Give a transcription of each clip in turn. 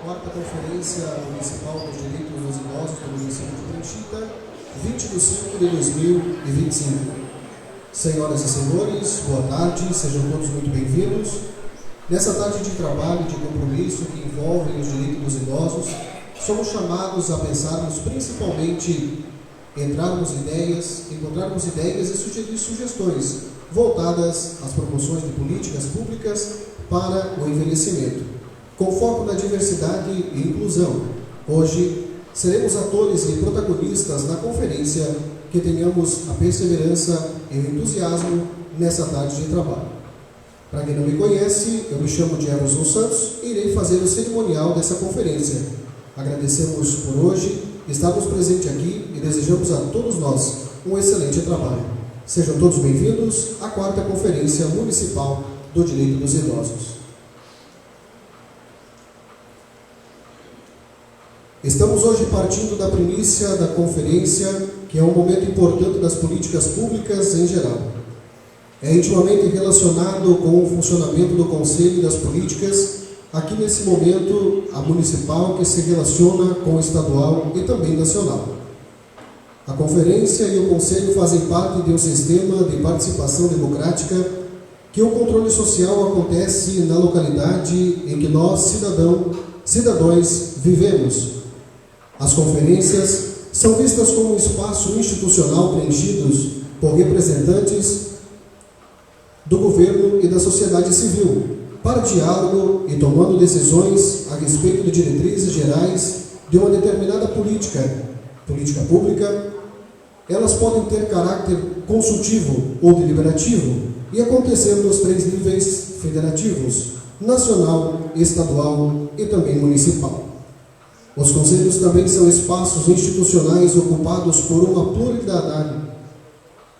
Quarta Conferência Municipal dos Direitos dos Idosos do município de Pranchita, 20 de 5 de 2025. Senhoras e senhores, boa tarde, sejam todos muito bem-vindos. Nessa tarde de trabalho e de compromisso que envolvem os direitos dos idosos, somos chamados a pensarmos principalmente, encontrarmos ideias e sugerir sugestões voltadas às promoções de políticas públicas para o envelhecimento, com foco na diversidade e inclusão. Hoje, seremos atores e protagonistas na conferência que tenhamos a perseverança e o entusiasmo nessa tarde de trabalho. Para quem não me conhece, eu me chamo de Emerson Santos e irei fazer o cerimonial dessa conferência. Agradecemos por hoje estarmos presentes aqui e desejamos a todos nós um excelente trabalho. Sejam todos bem-vindos à quarta Conferência Municipal do Direito dos Idosos. Estamos hoje partindo da primícia da conferência, que é um momento importante das políticas públicas em geral. É intimamente relacionado com o funcionamento do Conselho e das políticas, aqui nesse momento, a municipal que se relaciona com o estadual e também nacional. A conferência e o Conselho fazem parte de um sistema de participação democrática que o controle social acontece na localidade em que nós, cidadãos, vivemos. As conferências são vistas como um espaço institucional preenchidos por representantes do governo e da sociedade civil, para diálogo e tomando decisões a respeito de diretrizes gerais de uma determinada política pública. Elas podem ter caráter consultivo ou deliberativo e acontecer nos 3 níveis federativos: nacional, estadual e também municipal. Os conselhos também são espaços institucionais ocupados por uma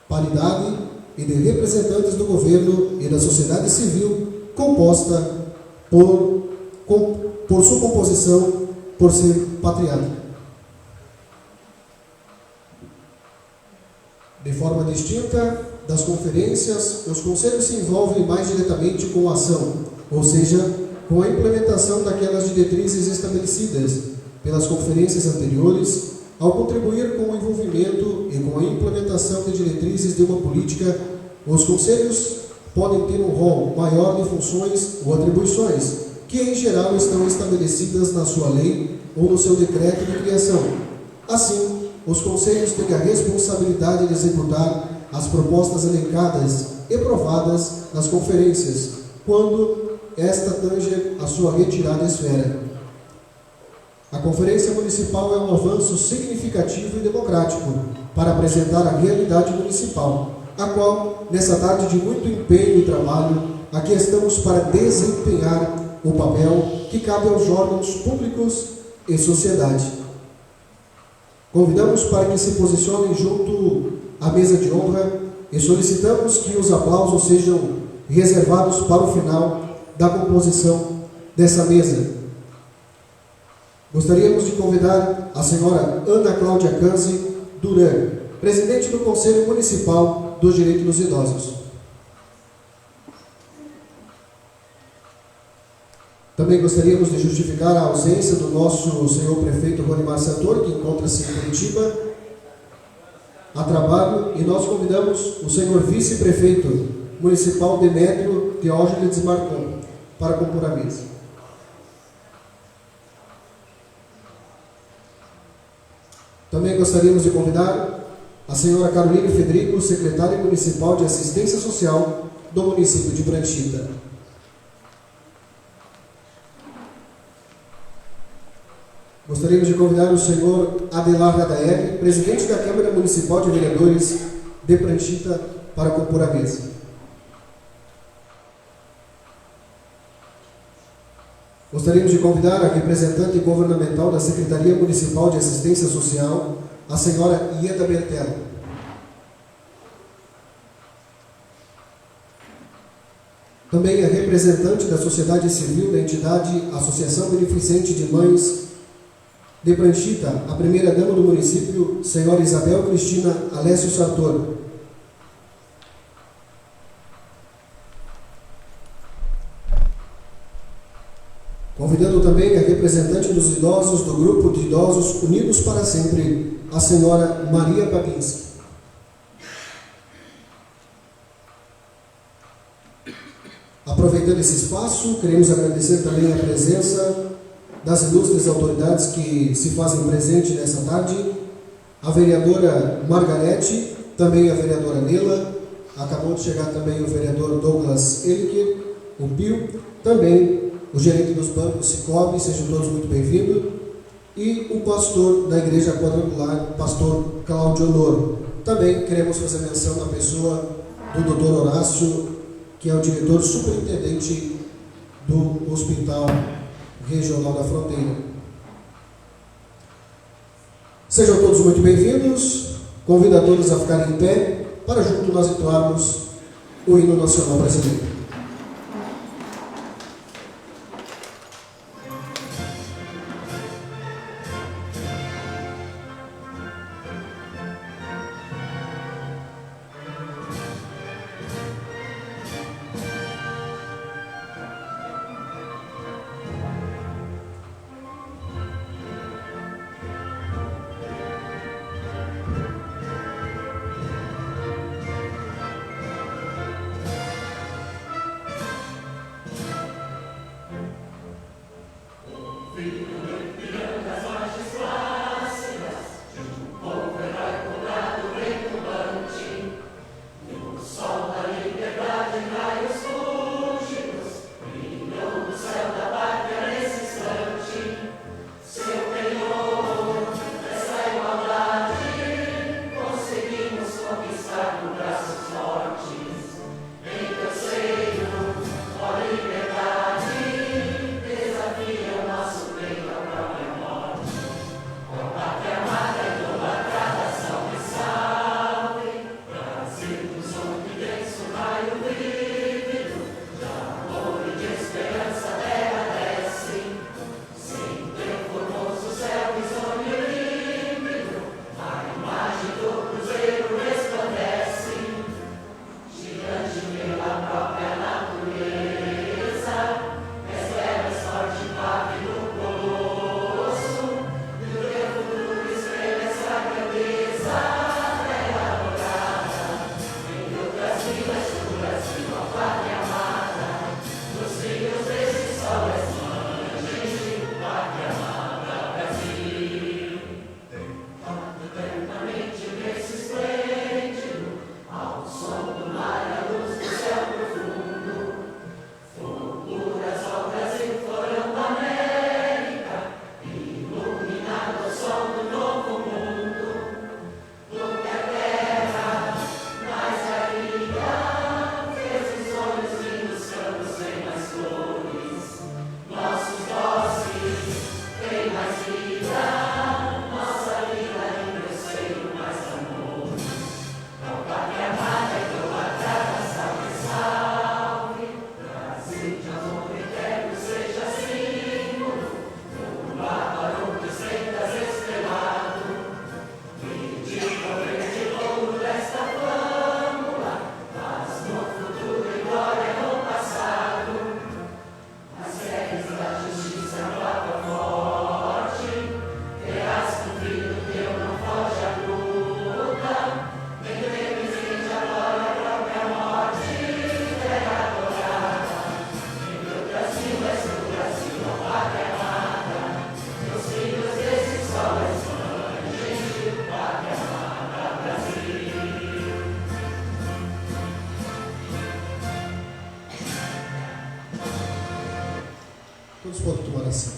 paridade e de representantes do governo e da sociedade civil, composta por sua composição por ser patriática. De forma distinta das conferências, os conselhos se envolvem mais diretamente com a ação, ou seja, com a implementação daquelas diretrizes estabelecidas pelas conferências anteriores. Ao contribuir com o envolvimento e com a implementação de diretrizes de uma política, os conselhos podem ter um rol maior de funções ou atribuições, que em geral estão estabelecidas na sua lei ou no seu decreto de criação. Assim, os conselhos têm a responsabilidade de executar as propostas elencadas e provadas nas conferências, quando esta tange a sua retirada esfera. A Conferência Municipal é um avanço significativo e democrático para apresentar a realidade municipal, a qual, nessa tarde de muito empenho e trabalho, aqui estamos para desempenhar o papel que cabe aos órgãos públicos e sociedade. Convidamos para que se posicionem junto à mesa de honra e solicitamos que os aplausos sejam reservados para o final da composição dessa mesa. Gostaríamos de convidar a senhora Ana Cláudia Canzi Duran, presidente do Conselho Municipal do Direito dos Idosos. Também gostaríamos de justificar a ausência do nosso senhor prefeito Ronimar Santor, que encontra-se em Curitiba a trabalho, e nós convidamos o senhor vice-prefeito municipal Demétrio Diógenes Marcon para compor a mesa. Também gostaríamos de convidar a senhora Caroline Federico, secretária municipal de Assistência Social do município de Pranchita. Gostaríamos de convidar o senhor Adelar Radaeli, presidente da Câmara Municipal de Vereadores de Pranchita, para compor a mesa. Gostaríamos de convidar a representante governamental da Secretaria Municipal de Assistência Social, a senhora Ieda Bertello. Também a representante da sociedade civil da entidade Associação Beneficente de Mães de Pranchita, a primeira-dama do município, senhora Isabel Cristina Alessio Sartor. Convidando também a representante dos idosos do Grupo de Idosos Unidos para Sempre, a senhora Maria Babinski. Aproveitando esse espaço, queremos agradecer também a presença das ilustres autoridades que se fazem presente nessa tarde, a vereadora Margarete, também a vereadora Nela, acabou de chegar também o vereador Douglas Eliker, o Pio, também o gerente dos bancos Cicobi, sejam todos muito bem-vindos, e o pastor da Igreja Quadrangular, pastor Cláudio Honor. Também queremos fazer menção na pessoa do Dr. Horácio, que é o diretor superintendente do Hospital Regional da Fronteira. Sejam todos muito bem-vindos. Convido a todos a ficarem em pé para junto nós entoarmos o hino nacional brasileiro. Todos podem tomar assento.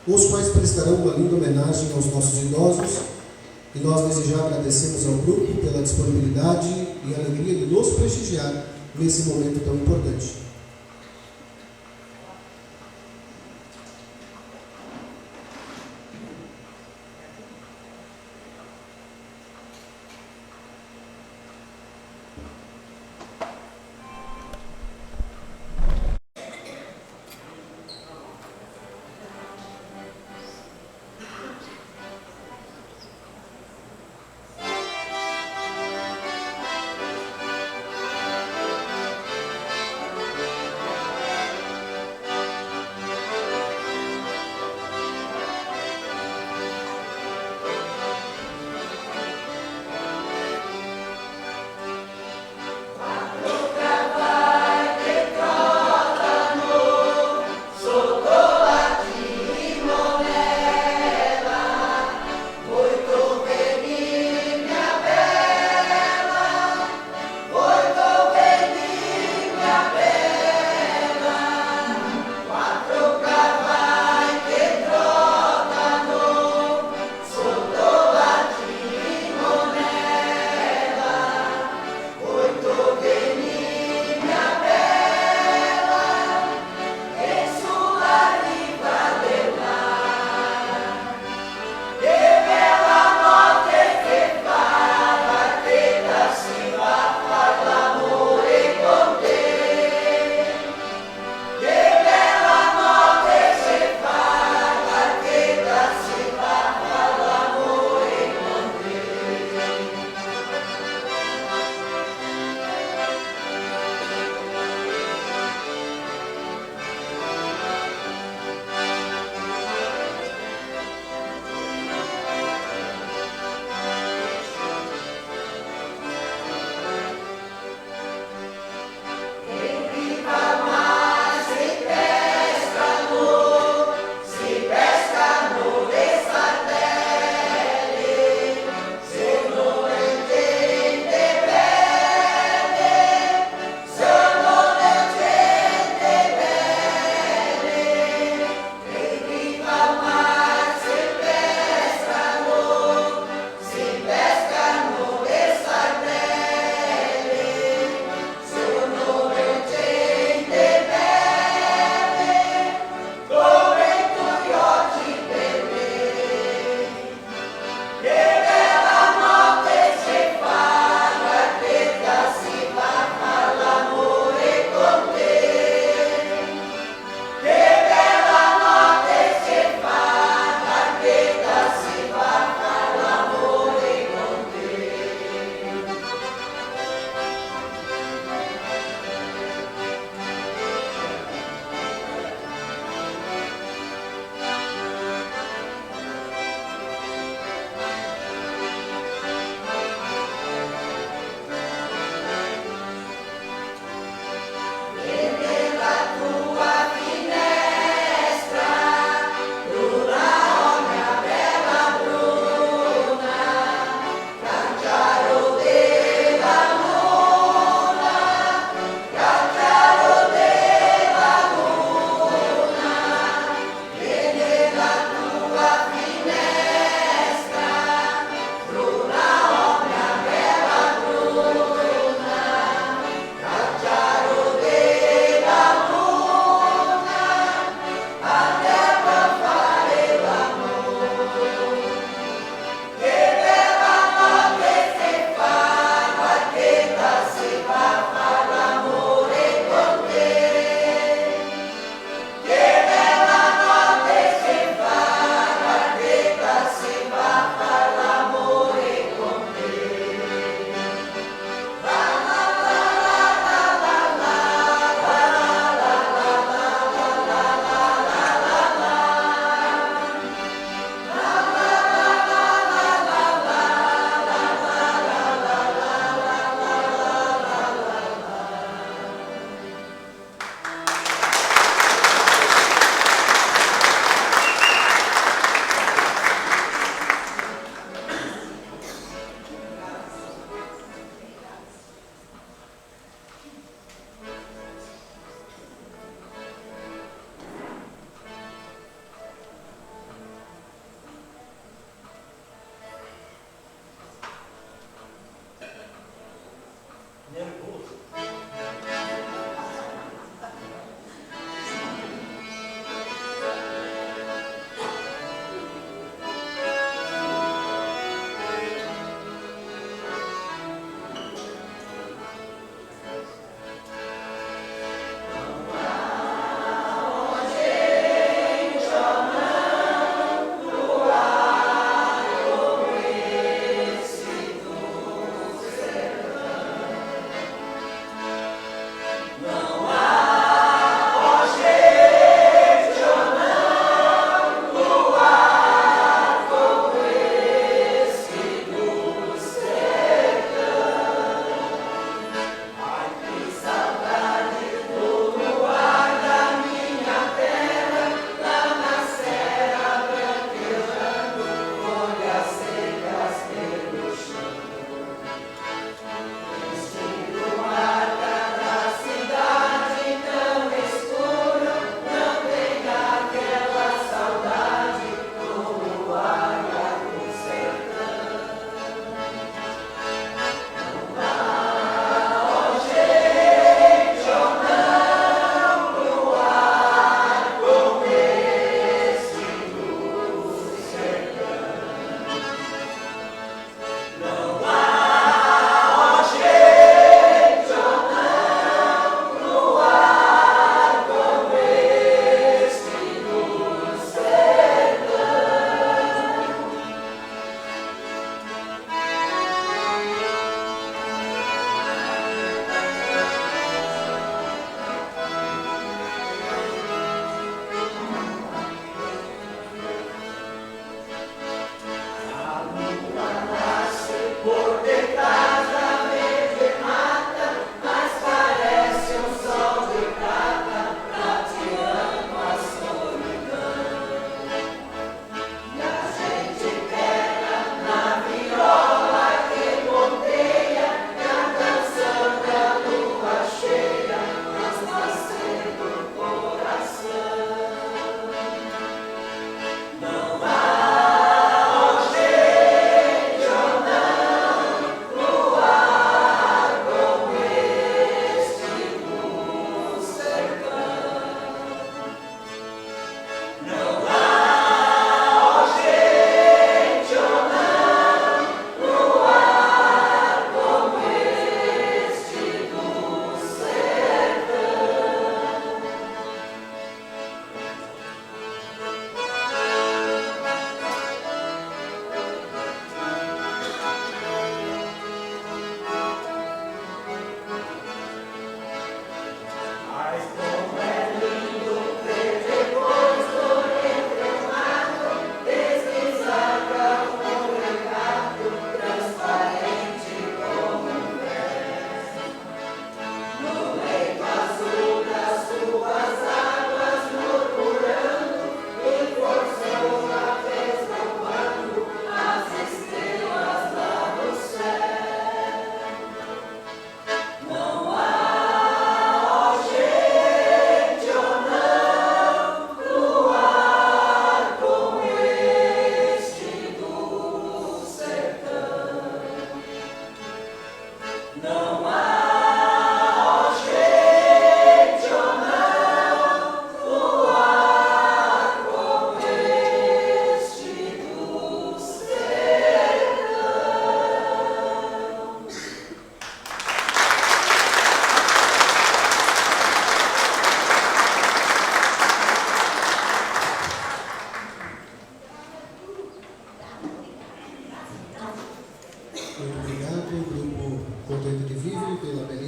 Os quais prestarão uma linda homenagem aos nossos idosos, e nós desde já agradecemos ao grupo pela disponibilidade e alegria de nos prestigiar nesse momento tão importante.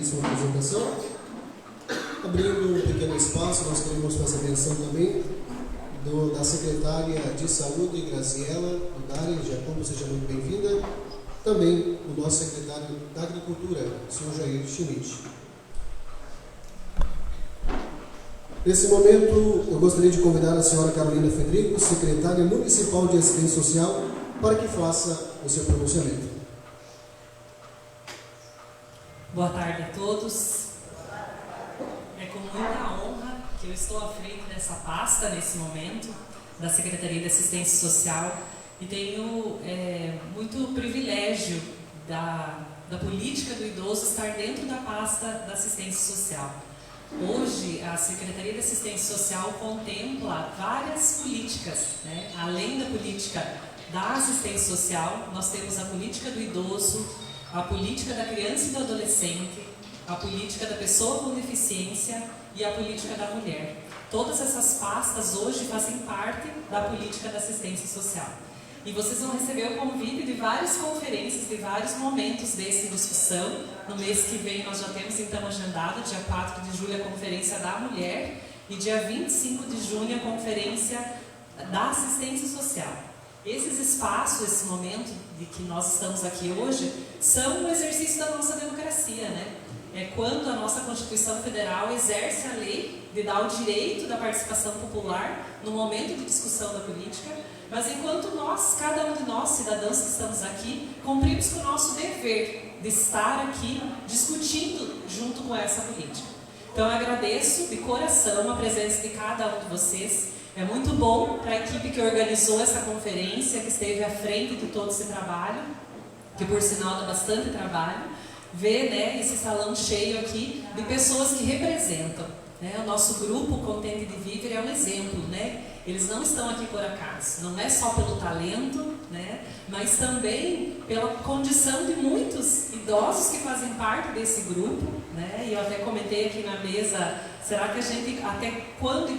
belíssima apresentação. Abrindo um pequeno espaço, nós queremos fazer menção também da secretária de Saúde, Graziela Udari Jacobo, seja muito bem-vinda. Também o nosso secretário da Agricultura, o senhor Jair Schmidt. Nesse momento, eu gostaria de convidar a senhora Carolina Federico, secretária municipal de assistência social, para que faça o seu pronunciamento. Boa tarde a todos. É com muita honra que eu estou à frente dessa pasta nesse momento, da Secretaria de Assistência Social, e tenho muito privilégio da política do idoso estar dentro da pasta da assistência social. Hoje, a Secretaria de Assistência Social contempla várias políticas, né? Além da política da assistência social, nós temos a política do idoso, a política da criança e do adolescente, a política da pessoa com deficiência e a política da mulher. Todas essas pastas hoje fazem parte da política da assistência social. E vocês vão receber o convite de várias conferências, de vários momentos dessa discussão. No mês que vem nós já temos então agendado, dia 4 de julho, a Conferência da Mulher e dia 25 de junho a Conferência da Assistência Social. Esses espaços, esse momento de que nós estamos aqui hoje, são um exercício da nossa democracia, né? É quando a nossa Constituição Federal exerce a lei de dar o direito da participação popular no momento de discussão da política, mas enquanto nós, cada um de nós, cidadãos que estamos aqui, cumprimos com o nosso dever de estar aqui discutindo junto com essa política. Então eu agradeço de coração a presença de cada um de vocês. É muito bom para a equipe que organizou essa conferência, que esteve à frente de todo esse trabalho, que por sinal dá bastante trabalho, ver, né, esse salão cheio aqui de pessoas que representam. Né? O nosso grupo Contente de Viver é um exemplo, né? Eles não estão aqui por acaso, não é só pelo talento, né? Mas também pela condição de muitos idosos que fazem parte desse grupo, né? E eu até comentei aqui na mesa, será que a gente, até quando e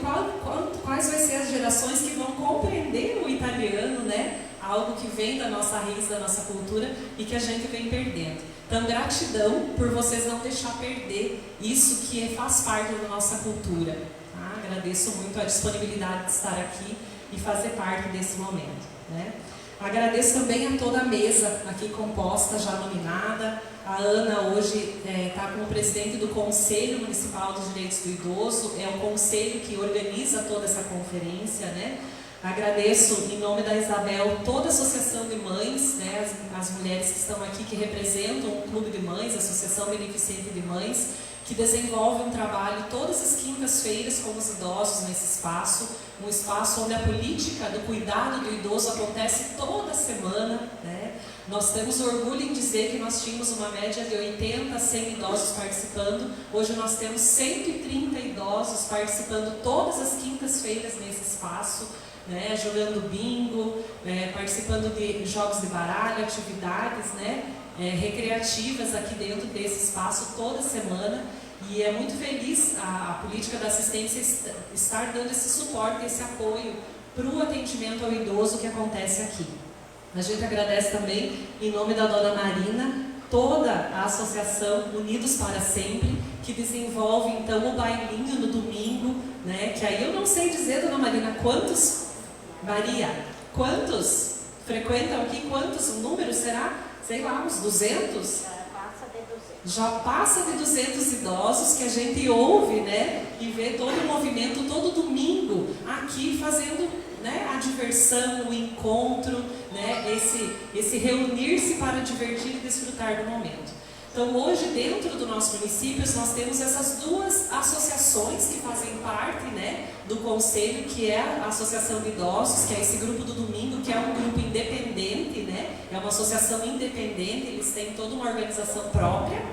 quais vai ser as gerações que vão compreender o italiano, né? Algo que vem da nossa raiz, da nossa cultura e que a gente vem perdendo. Então, gratidão por vocês não deixar perder isso que faz parte da nossa cultura. Tá? Agradeço muito a disponibilidade de estar aqui e fazer parte desse momento. Né? Agradeço também a toda a mesa aqui composta, já nominada. A Ana hoje está como presidente do Conselho Municipal dos Direitos do Idoso, é o conselho que organiza toda essa conferência, né? Agradeço, em nome da Isabel, toda a Associação de Mães, né, as mulheres que estão aqui, que representam o Clube de Mães, a Associação Beneficente de Mães, que desenvolve um trabalho todas as quintas-feiras com os idosos nesse espaço, um espaço onde a política do cuidado do idoso acontece toda semana. Né? Nós temos orgulho em dizer que nós tínhamos uma média de 80 a 100 idosos participando, hoje nós temos 130 idosos participando todas as quintas-feiras nesse espaço, né, jogando bingo, participando de jogos de baralho, atividades, né, recreativas aqui dentro desse espaço toda semana. E é muito feliz a política da assistência estar dando esse suporte, esse apoio para o atendimento ao idoso que acontece aqui. A gente agradece também, em nome da Dona Marina, toda a associação Unidos para Sempre, que desenvolve então o bailinho no domingo, né, que aí eu não sei dizer, Dona Marina, quantos... Maria, quantos frequentam aqui? Quantos? O número será? Sei lá, uns 200? Já passa de 200 idosos que a gente ouve, né? E vê todo o movimento, todo domingo, aqui fazendo, né, a diversão, o encontro, né? Esse reunir-se para divertir e desfrutar do momento. Então, hoje, dentro do nosso município, nós temos essas duas associações que fazem parte, né, do conselho, que é a Associação de Idosos, que é esse grupo do domingo, que é um grupo independente, né, é uma associação independente, eles têm toda uma organização própria.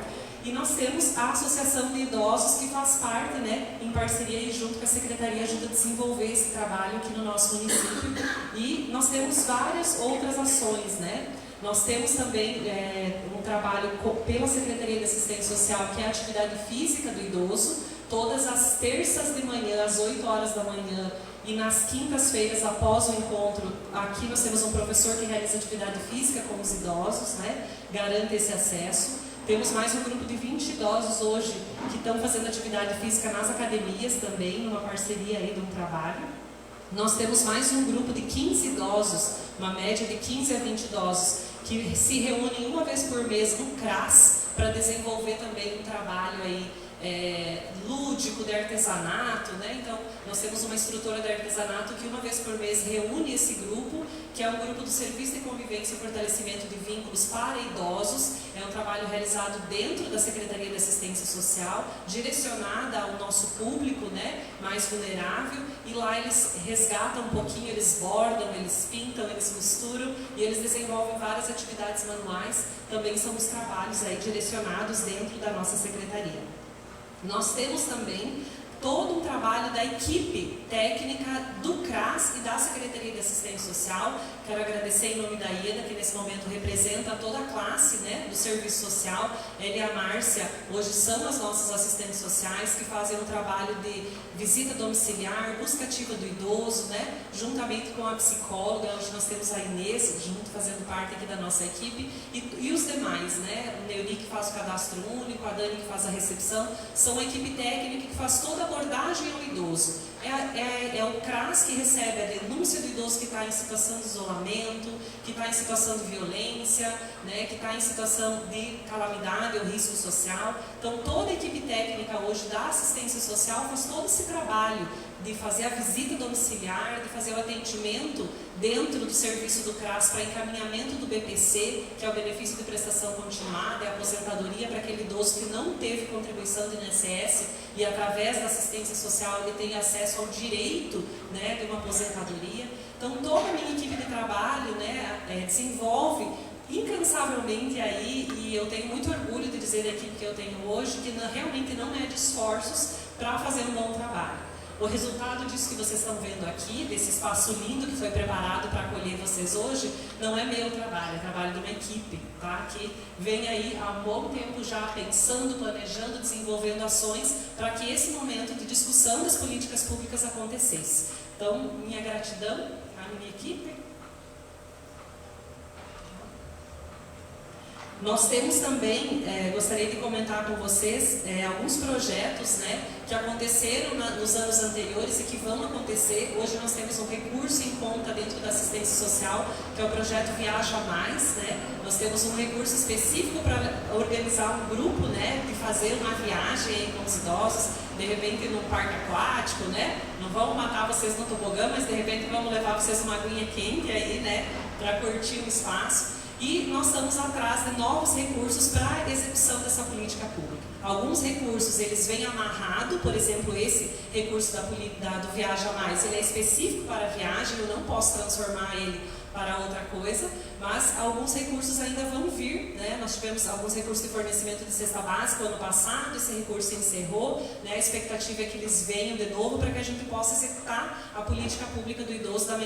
E nós temos a Associação de Idosos, que faz parte, né, em parceria e junto com a Secretaria, ajuda a desenvolver esse trabalho aqui no nosso município. E nós temos várias outras ações, né. Nós temos também um trabalho pela Secretaria de Assistência Social, que é a atividade física do idoso, todas as terças de manhã, às 8 horas da manhã, e nas quintas-feiras, após o encontro, aqui nós temos um professor que realiza atividade física com os idosos, né? Garante esse acesso. Temos mais um grupo de 20 idosos hoje que estão fazendo atividade física nas academias também, numa parceria aí de um trabalho. Nós temos mais um grupo de 15 idosos, uma média de 15 a 20 idosos, que se reúnem uma vez por mês no CRAS para desenvolver também um trabalho aí lúdico de artesanato, né? Então, nós temos uma instrutora de artesanato que uma vez por mês reúne esse grupo, que é um grupo do Serviço de Convivência e Fortalecimento de Vínculos para Idosos. É um trabalho realizado dentro da Secretaria de Assistência Social, direcionada ao nosso público, né, mais vulnerável, e lá eles resgatam um pouquinho, eles bordam, eles pintam, eles costuram e eles desenvolvem várias atividades manuais. Também são os trabalhos aí direcionados dentro da nossa secretaria. Nós temos também todo um trabalho da equipe técnica do CRAS e da Secretaria de Assistência Social. Quero agradecer em nome da IEDA, que nesse momento representa toda a classe, né, do Serviço Social. Ela e a Márcia hoje são as nossas assistentes sociais que fazem um trabalho de visita domiciliar, busca ativa do idoso, né, juntamente com a psicóloga. Hoje nós temos a Inês junto, fazendo parte aqui da nossa equipe, e os demais, né, o Neuri que faz o cadastro único, a Dani que faz a recepção, são a equipe técnica que faz toda a abordagem ao idoso. É o CRAS que recebe a denúncia do idoso que está em situação de isolamento, que está em situação de violência, né, que está em situação de calamidade ou risco social. Então, toda a equipe técnica hoje da assistência social faz todo esse trabalho de fazer a visita domiciliar, de fazer o atendimento dentro do serviço do CRAS para encaminhamento do BPC, que é o benefício de prestação continuada, é a aposentadoria para aquele idoso que não teve contribuição do INSS e através da assistência social ele tem acesso ao direito, né, de uma aposentadoria. Então toda a minha equipe de trabalho, né, desenvolve incansavelmente aí, e eu tenho muito orgulho de dizer da equipe que eu tenho hoje, que realmente não mede esforços para fazer um bom trabalho. O resultado disso que vocês estão vendo aqui, desse espaço lindo que foi preparado para acolher vocês hoje, não é meu trabalho, é trabalho de uma equipe, tá? Que vem aí há um bom tempo já pensando, planejando, desenvolvendo ações para que esse momento de discussão das políticas públicas acontecesse. Então, minha gratidão à minha equipe. Nós temos também, gostaria de comentar com vocês alguns projetos, né, que aconteceram nos anos anteriores e que vão acontecer. Hoje nós temos um recurso em conta dentro da assistência social, que é o projeto Viaja Mais, né? Nós temos um recurso específico para organizar um grupo, né, de fazer uma viagem aí com os idosos, de repente num parque aquático, né? Não vamos matar vocês no tobogã, mas de repente vamos levar vocês uma aguinha quente aí, né, para curtir o espaço. E nós estamos atrás de novos recursos para a execução dessa política pública. Alguns recursos eles vêm amarrados, por exemplo, esse recurso do Viaja Mais, ele é específico para a viagem, eu não posso transformar ele para outra coisa, mas alguns recursos ainda vão vir, né? Nós tivemos alguns recursos de fornecimento de cesta básica ano passado, esse recurso encerrou, né? A expectativa é que eles venham de novo para que a gente possa executar a política pública do idoso da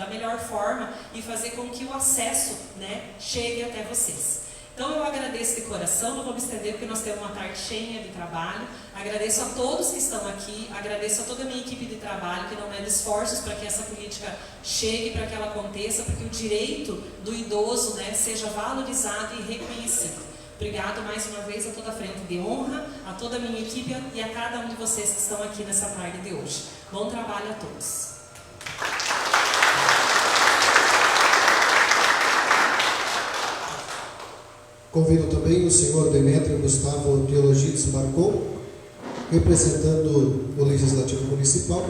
melhor forma e fazer com que o acesso, né, chegue até vocês. Então eu agradeço de coração, não vou me estender porque nós temos uma tarde cheia de trabalho. Agradeço a todos que estão aqui, agradeço a toda a minha equipe de trabalho que não mede esforços para que essa política chegue, para que ela aconteça, para que o direito do idoso, né, seja valorizado e reconhecido. Obrigado mais uma vez a toda a frente de honra, a toda a minha equipe e a cada um de vocês que estão aqui nessa tarde de hoje. Bom trabalho a todos. Convido também o senhor Demétrio Gustavo Teologides Marcou, representando o Legislativo Municipal,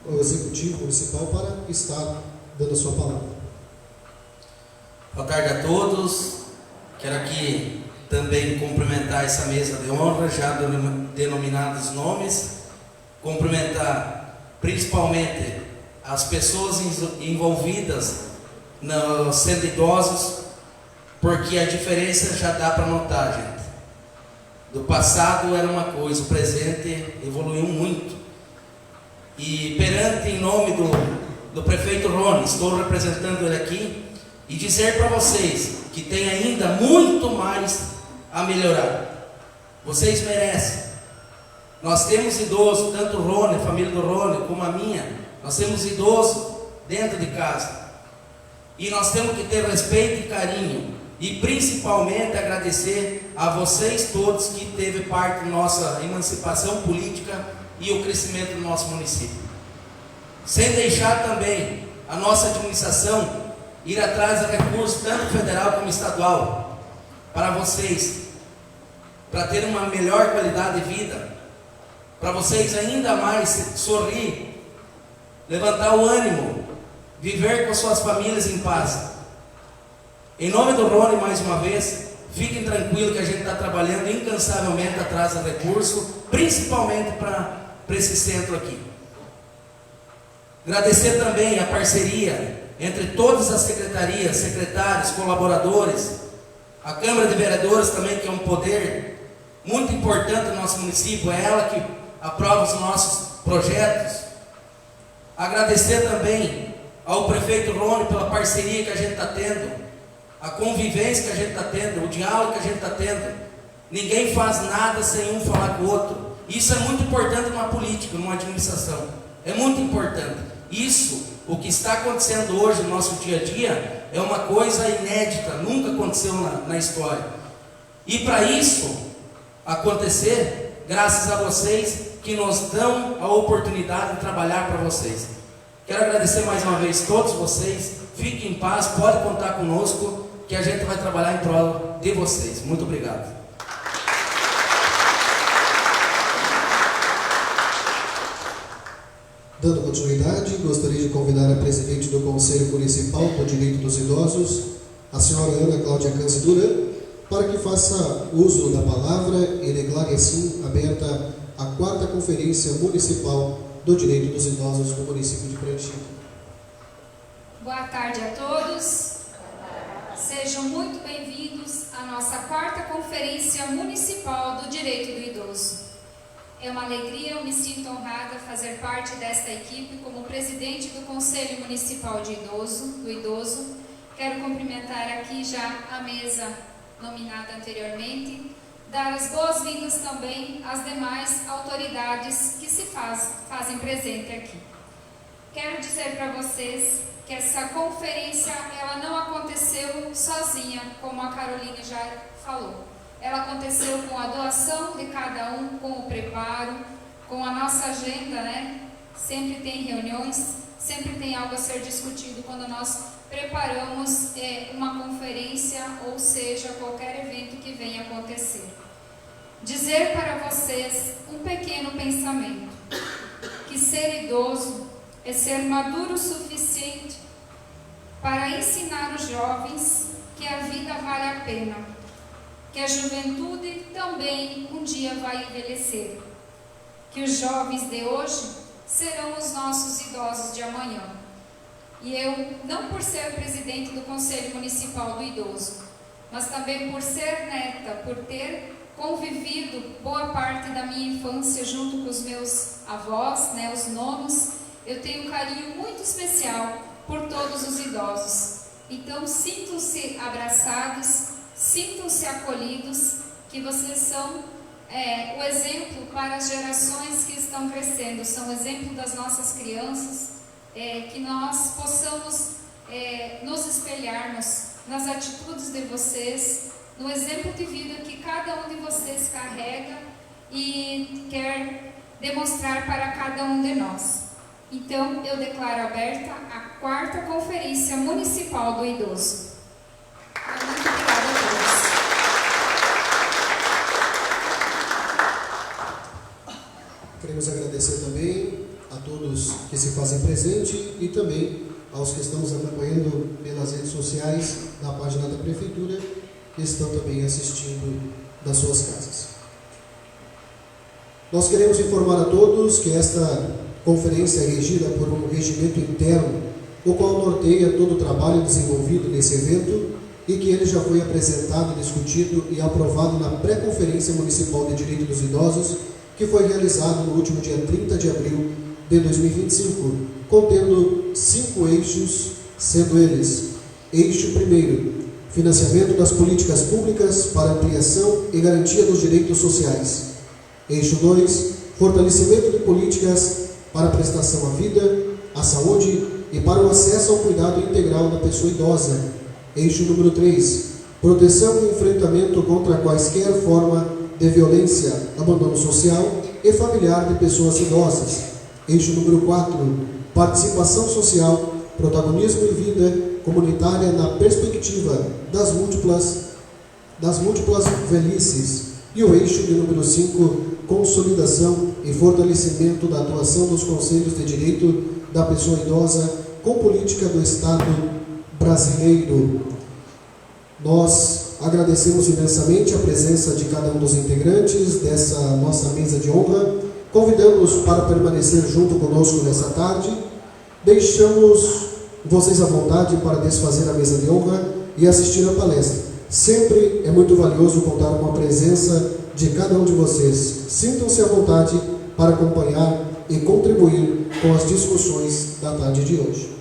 o Executivo Municipal, para estar dando a sua palavra. Boa tarde a todos. Quero aqui também cumprimentar essa mesa de honra, já denominados nomes, cumprimentar principalmente as pessoas envolvidas no sendo idosos, porque a diferença já dá para notar, gente. Do passado era uma coisa, o presente evoluiu muito. E perante, em nome do prefeito Rony, estou representando ele aqui, e dizer para vocês que tem ainda muito mais a melhorar. Vocês merecem. Nós temos idosos, tanto o Rony, a família do Rony, como a minha, nós temos idosos dentro de casa. E nós temos que ter respeito e carinho e principalmente agradecer a vocês todos que teve parte da nossa emancipação política e o crescimento do nosso município. Sem deixar também a nossa administração ir atrás de recursos, tanto federal como estadual, para vocês, para ter uma melhor qualidade de vida, para vocês ainda mais sorrir, levantar o ânimo, viver com suas famílias em paz. Em nome do Rony, mais uma vez, fiquem tranquilos que a gente está trabalhando incansavelmente atrás do recurso, principalmente para esse centro aqui. Agradecer também a parceria entre todas as secretarias, secretários, colaboradores, a Câmara de Vereadores também, que é um poder muito importante no nosso município, é ela que aprova os nossos projetos. Agradecer também ao prefeito Rony pela parceria que a gente está tendo, a convivência que a gente está tendo, o diálogo que a gente está tendo. Ninguém faz nada sem um falar com o outro. Isso é muito importante numa política, numa administração. É muito importante. Isso, o que está acontecendo hoje no nosso dia a dia, é uma coisa inédita, nunca aconteceu na história. E para isso acontecer, graças a vocês que nos dão a oportunidade de trabalhar para vocês. Quero agradecer mais uma vez a todos vocês. Fiquem em paz, pode contar conosco, que a gente vai trabalhar em prol de vocês. Muito obrigado. Dando continuidade, gostaria de convidar a presidente do Conselho Municipal do Direito dos Idosos, a senhora Ana Cláudia Câncer Duran, para que faça uso da palavra e declare assim aberta a 4ª Conferência Municipal do Direito dos Idosos do município de Pranchito. Boa tarde a todos. Sejam muito bem-vindos à nossa 4ª Conferência Municipal do Direito do Idoso. É uma alegria, eu me sinto honrada fazer parte desta equipe como presidente do Conselho Municipal do Idoso. Quero cumprimentar aqui já a mesa nominada anteriormente, dar as boas-vindas também às demais autoridades que se fazem presente aqui. Quero dizer para vocês que essa conferência ela não aconteceu sozinha, como a Caroline já falou. Ela aconteceu com a doação de cada um, com o preparo, com a nossa agenda, né? Sempre tem reuniões, sempre tem algo a ser discutido quando nós preparamos uma conferência, ou seja, qualquer evento que venha acontecer. Dizer para vocês um pequeno pensamento, que ser idoso é ser maduro o suficiente para ensinar os jovens que a vida vale a pena, que a juventude também um dia vai envelhecer, que os jovens de hoje serão os nossos idosos de amanhã. E eu, não por ser presidente do Conselho Municipal do Idoso, mas também por ser neta, por ter convivido boa parte da minha infância junto com os meus avós, né, os nonos, eu tenho um carinho muito especial por todos os idosos. Então, sintam-se abraçados, sintam-se acolhidos, que vocês são o exemplo para as gerações que estão crescendo, são o exemplo das nossas crianças, que nós possamos nos espelharmos nas atitudes de vocês, no exemplo de vida que cada um de vocês carrega e quer demonstrar para cada um de nós. Então, eu declaro aberta a 4ª Conferência Municipal do Idoso. Muito obrigada a todos. Queremos agradecer também a todos que se fazem presente e também aos que estamos acompanhando pelas redes sociais da página da Prefeitura, que estão também assistindo das suas casas. Nós queremos informar a todos que esta conferência é regida por um regimento interno, o qual norteia todo o trabalho desenvolvido nesse evento e que ele já foi apresentado, discutido e aprovado na pré-conferência municipal de Direito dos Idosos, que foi realizado no último dia 30 de abril de 2025, contendo 5 eixos, sendo eles: eixo 1º, financiamento das políticas públicas para ampliação e garantia dos direitos sociais; eixo 2, fortalecimento de políticas para a prestação à vida, à saúde e para o acesso ao cuidado integral da pessoa idosa; eixo número 3, proteção e enfrentamento contra quaisquer forma de violência, abandono social e familiar de pessoas idosas. Eixo número 4, participação social, protagonismo e vida comunitária na perspectiva das múltiplas velhices. E o eixo de número 5, consolidação e fortalecimento da atuação dos conselhos de direito da pessoa idosa com política do Estado brasileiro. Nós agradecemos imensamente a presença de cada um dos integrantes dessa nossa mesa de honra, convidamos para permanecer junto conosco nessa tarde, deixamos vocês à vontade para desfazer a mesa de honra e assistir a palestra. Sempre é muito valioso contar com a presença de cada um de vocês. Sintam-se à vontade para acompanhar e contribuir com as discussões da tarde de hoje.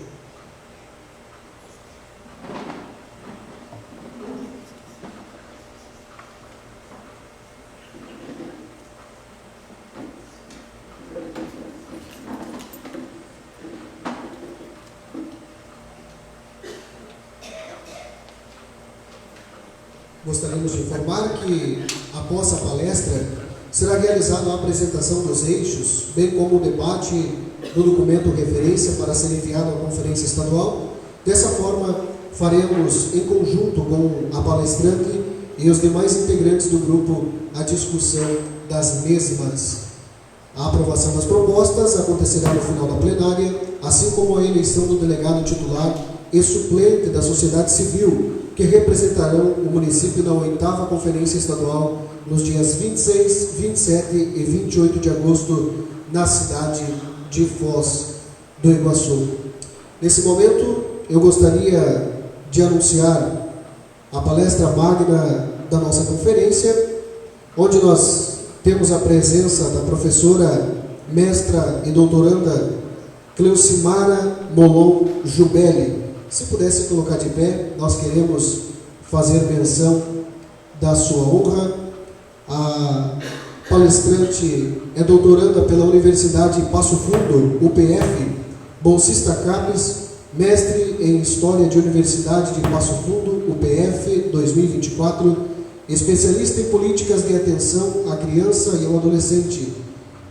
Gostaríamos de informar que, após a palestra, será realizada a apresentação dos eixos, bem como o debate do documento referência para ser enviado à Conferência Estadual. Dessa forma, faremos, em conjunto com a palestrante e os demais integrantes do grupo, a discussão das mesmas. A aprovação das propostas acontecerá no final da plenária, assim como a eleição do delegado titular e suplente da sociedade civil, que representarão o município na 8ª Conferência Estadual nos dias 26, 27 e 28 de agosto, na cidade de Foz do Iguaçu. Nesse momento, eu gostaria de anunciar a palestra magna da nossa conferência, onde nós temos a presença da professora, mestra e doutoranda Cleucimara Molon Jubelli. Se pudesse colocar de pé, nós queremos fazer menção da sua honra. A palestrante é doutoranda pela Universidade Passo Fundo, UPF, bolsista CAPES, mestre em História de Universidade de Passo Fundo, UPF 2024, especialista em políticas de atenção à criança e ao adolescente,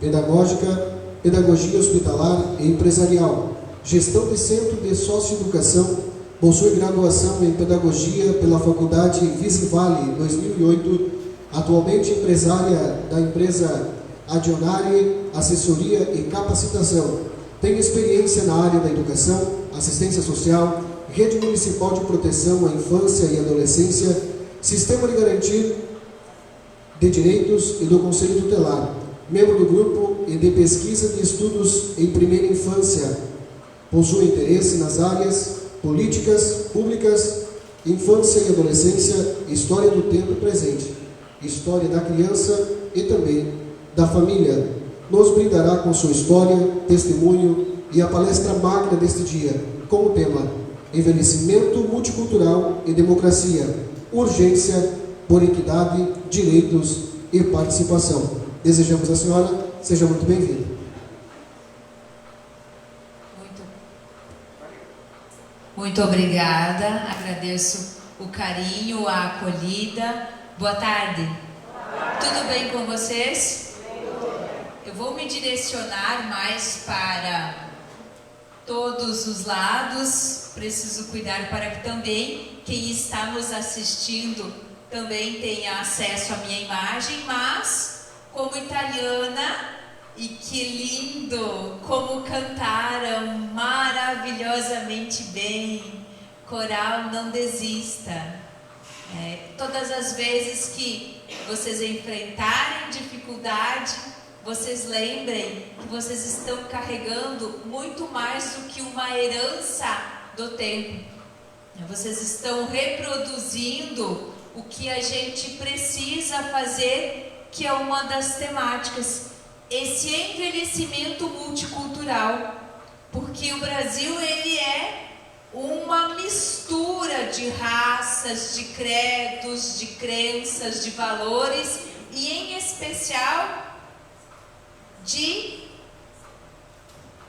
pedagogia hospitalar e empresarial, gestão de centro de socioeducação, possui graduação em pedagogia pela Faculdade Visivale 2008, atualmente empresária da empresa Adionari Assessoria e Capacitação. Tem experiência na área da educação, assistência social, rede municipal de proteção à infância e adolescência, sistema de garantia de direitos e do Conselho Tutelar, membro do grupo e de pesquisa de estudos em primeira infância. Possui interesse nas áreas políticas públicas, infância e adolescência, história do tempo presente, história da criança e também da família. Nos brindará com sua história, testemunho e a palestra magna deste dia, com o tema Envelhecimento Multicultural e Democracia, Urgência por Equidade, Direitos e Participação. Desejamos à senhora, seja muito bem-vinda. Muito obrigada, agradeço o carinho, a acolhida. Boa tarde. Tudo bem com vocês? Eu vou me direcionar mais para todos os lados, preciso cuidar para que também quem está nos assistindo também tenha acesso à minha imagem, mas como italiana, e que lindo, como cantaram maravilhosamente bem, coral Não Desista. Todas as vezes que vocês enfrentarem dificuldade, vocês lembrem que vocês estão carregando muito mais do que uma herança do tempo. Vocês estão reproduzindo o que a gente precisa fazer, que é uma das temáticas. Esse envelhecimento multicultural, porque o Brasil ele é uma mistura de raças, de credos, de crenças, de valores e em especial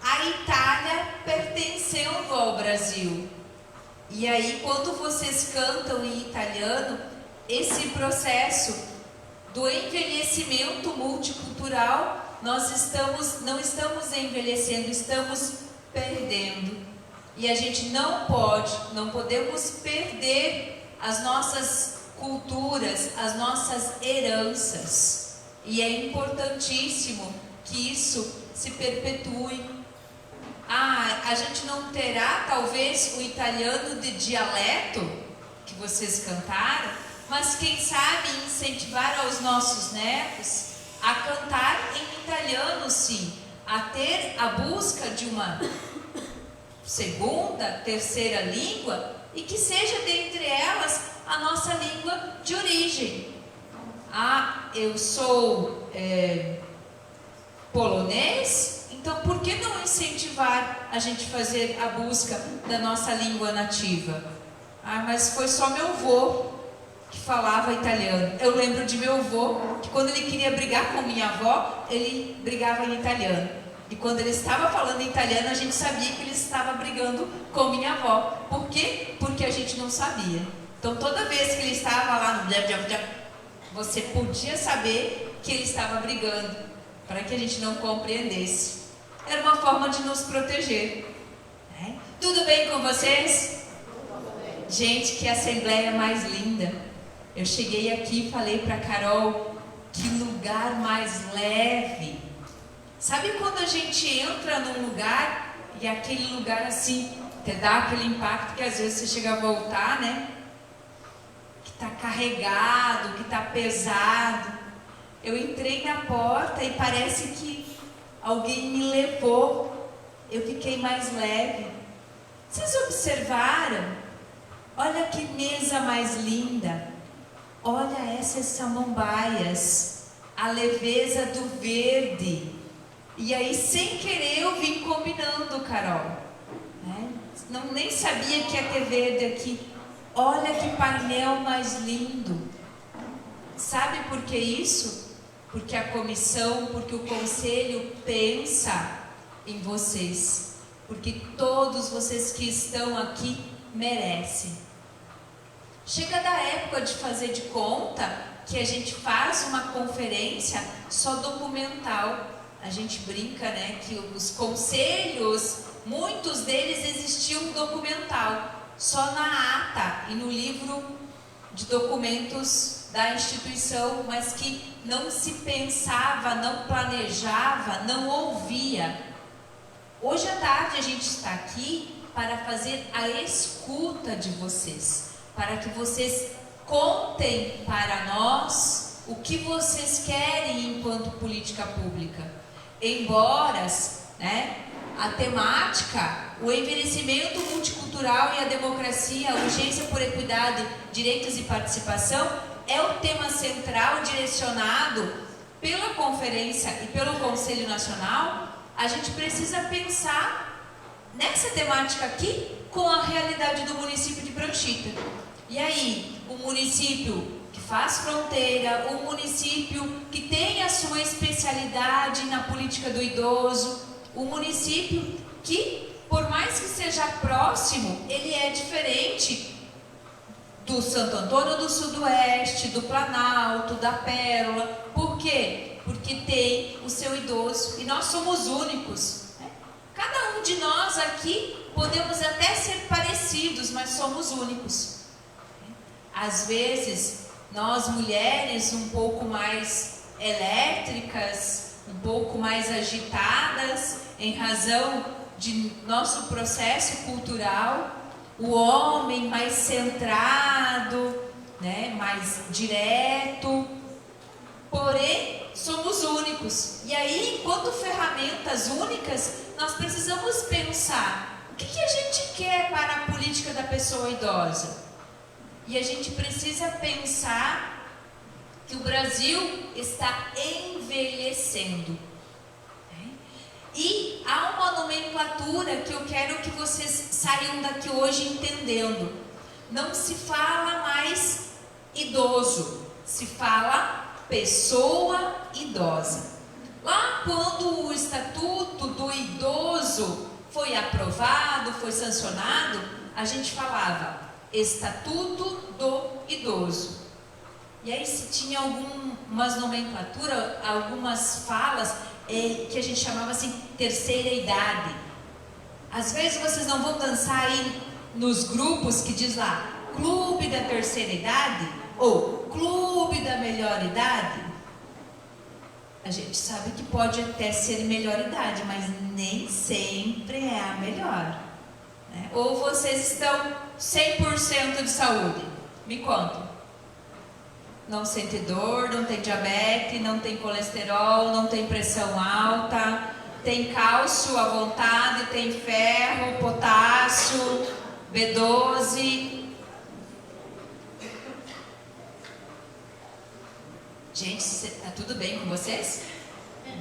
a Itália pertencendo ao Brasil. E aí, quando vocês cantam em italiano, esse processo do envelhecimento multicultural, nós não estamos envelhecendo, estamos perdendo. E a gente não podemos perder as nossas culturas, as nossas heranças. E é importantíssimo que isso se perpetue. A gente não terá talvez o italiano de dialeto que vocês cantaram, mas quem sabe incentivar aos nossos netos a cantar em italiano, sim, a ter a busca de uma segunda, terceira língua, e que seja dentre elas a nossa língua de origem. Eu sou polonês, então por que não incentivar a gente fazer a busca da nossa língua nativa? Mas foi só meu avô que falava italiano. Eu lembro de meu avô que quando ele queria brigar com minha avó, ele brigava em italiano. E quando ele estava falando em italiano, a gente sabia que ele estava brigando com minha avó. Por quê? Porque a gente não sabia. Então toda vez que ele estava lá no você podia saber que ele estava brigando, para que a gente não compreendesse. Era uma forma de nos proteger. Tudo bem com vocês? Gente, que assembleia mais linda. Eu cheguei aqui e falei para Carol, que lugar mais leve. Sabe quando a gente entra num lugar e aquele lugar assim, te dá aquele impacto que às vezes você chega a voltar, né? Que está carregado, que está pesado. Eu entrei na porta e parece que alguém me levou. Eu fiquei mais leve. Vocês observaram? Olha que mesa mais linda. Olha essas samambaias. A leveza do verde. E aí, sem querer, eu vim combinando, Carol. Nem sabia que ia ter verde aqui. Olha que painel mais lindo. Sabe por que isso? Porque a comissão, porque o conselho pensa em vocês. Porque todos vocês que estão aqui merecem. Chega da época de fazer de conta que a gente faz uma conferência só documental. A gente brinca, né, que os conselhos, muitos deles existiam documental, só na ata e no livro de documentos da instituição, mas que não se pensava, não planejava, não ouvia. Hoje à tarde a gente está aqui para fazer a escuta de vocês, para que vocês contem para nós o que vocês querem enquanto política pública. Embora, a temática, o envelhecimento multicultural e a democracia, a urgência por equidade, direitos e participação, é o tema central direcionado pela conferência e pelo Conselho Nacional, a gente precisa pensar nessa temática aqui com a realidade do município de Pranchita. E aí, o município que faz fronteira, um município que tem a sua especialidade na política do idoso, um município que, por mais que seja próximo, ele é diferente do Santo Antônio do Sudoeste, do Planalto, da Pérola. Por quê? Porque tem o seu idoso e nós somos únicos. Cada um de nós aqui podemos até ser parecidos, mas somos únicos. Às vezes, nós mulheres um pouco mais elétricas, um pouco mais agitadas, em razão de nosso processo cultural, o homem mais centrado, mais direto, porém somos únicos. E aí, enquanto ferramentas únicas, nós precisamos pensar o que a gente quer para a política da pessoa idosa. E a gente precisa pensar que o Brasil está envelhecendo. E há uma nomenclatura que eu quero que vocês saiam daqui hoje entendendo. Não se fala mais idoso, se fala pessoa idosa. Lá quando o Estatuto do Idoso foi aprovado, foi sancionado, a gente falava Estatuto do Idoso. E aí se tinha algumas nomenclaturas, algumas falas que a gente chamava assim, terceira idade. Às vezes vocês não vão dançar aí nos grupos que diz lá, Clube da Terceira Idade ou Clube da Melhor Idade. A gente sabe que pode até ser melhor idade, mas nem sempre é a melhor, né? Ou vocês estão 100% de saúde? Me contam. Não sente dor, não tem diabetes, não tem colesterol, não tem pressão alta, tem cálcio à vontade, tem ferro, potássio, B12. Gente, tá tudo bem com vocês?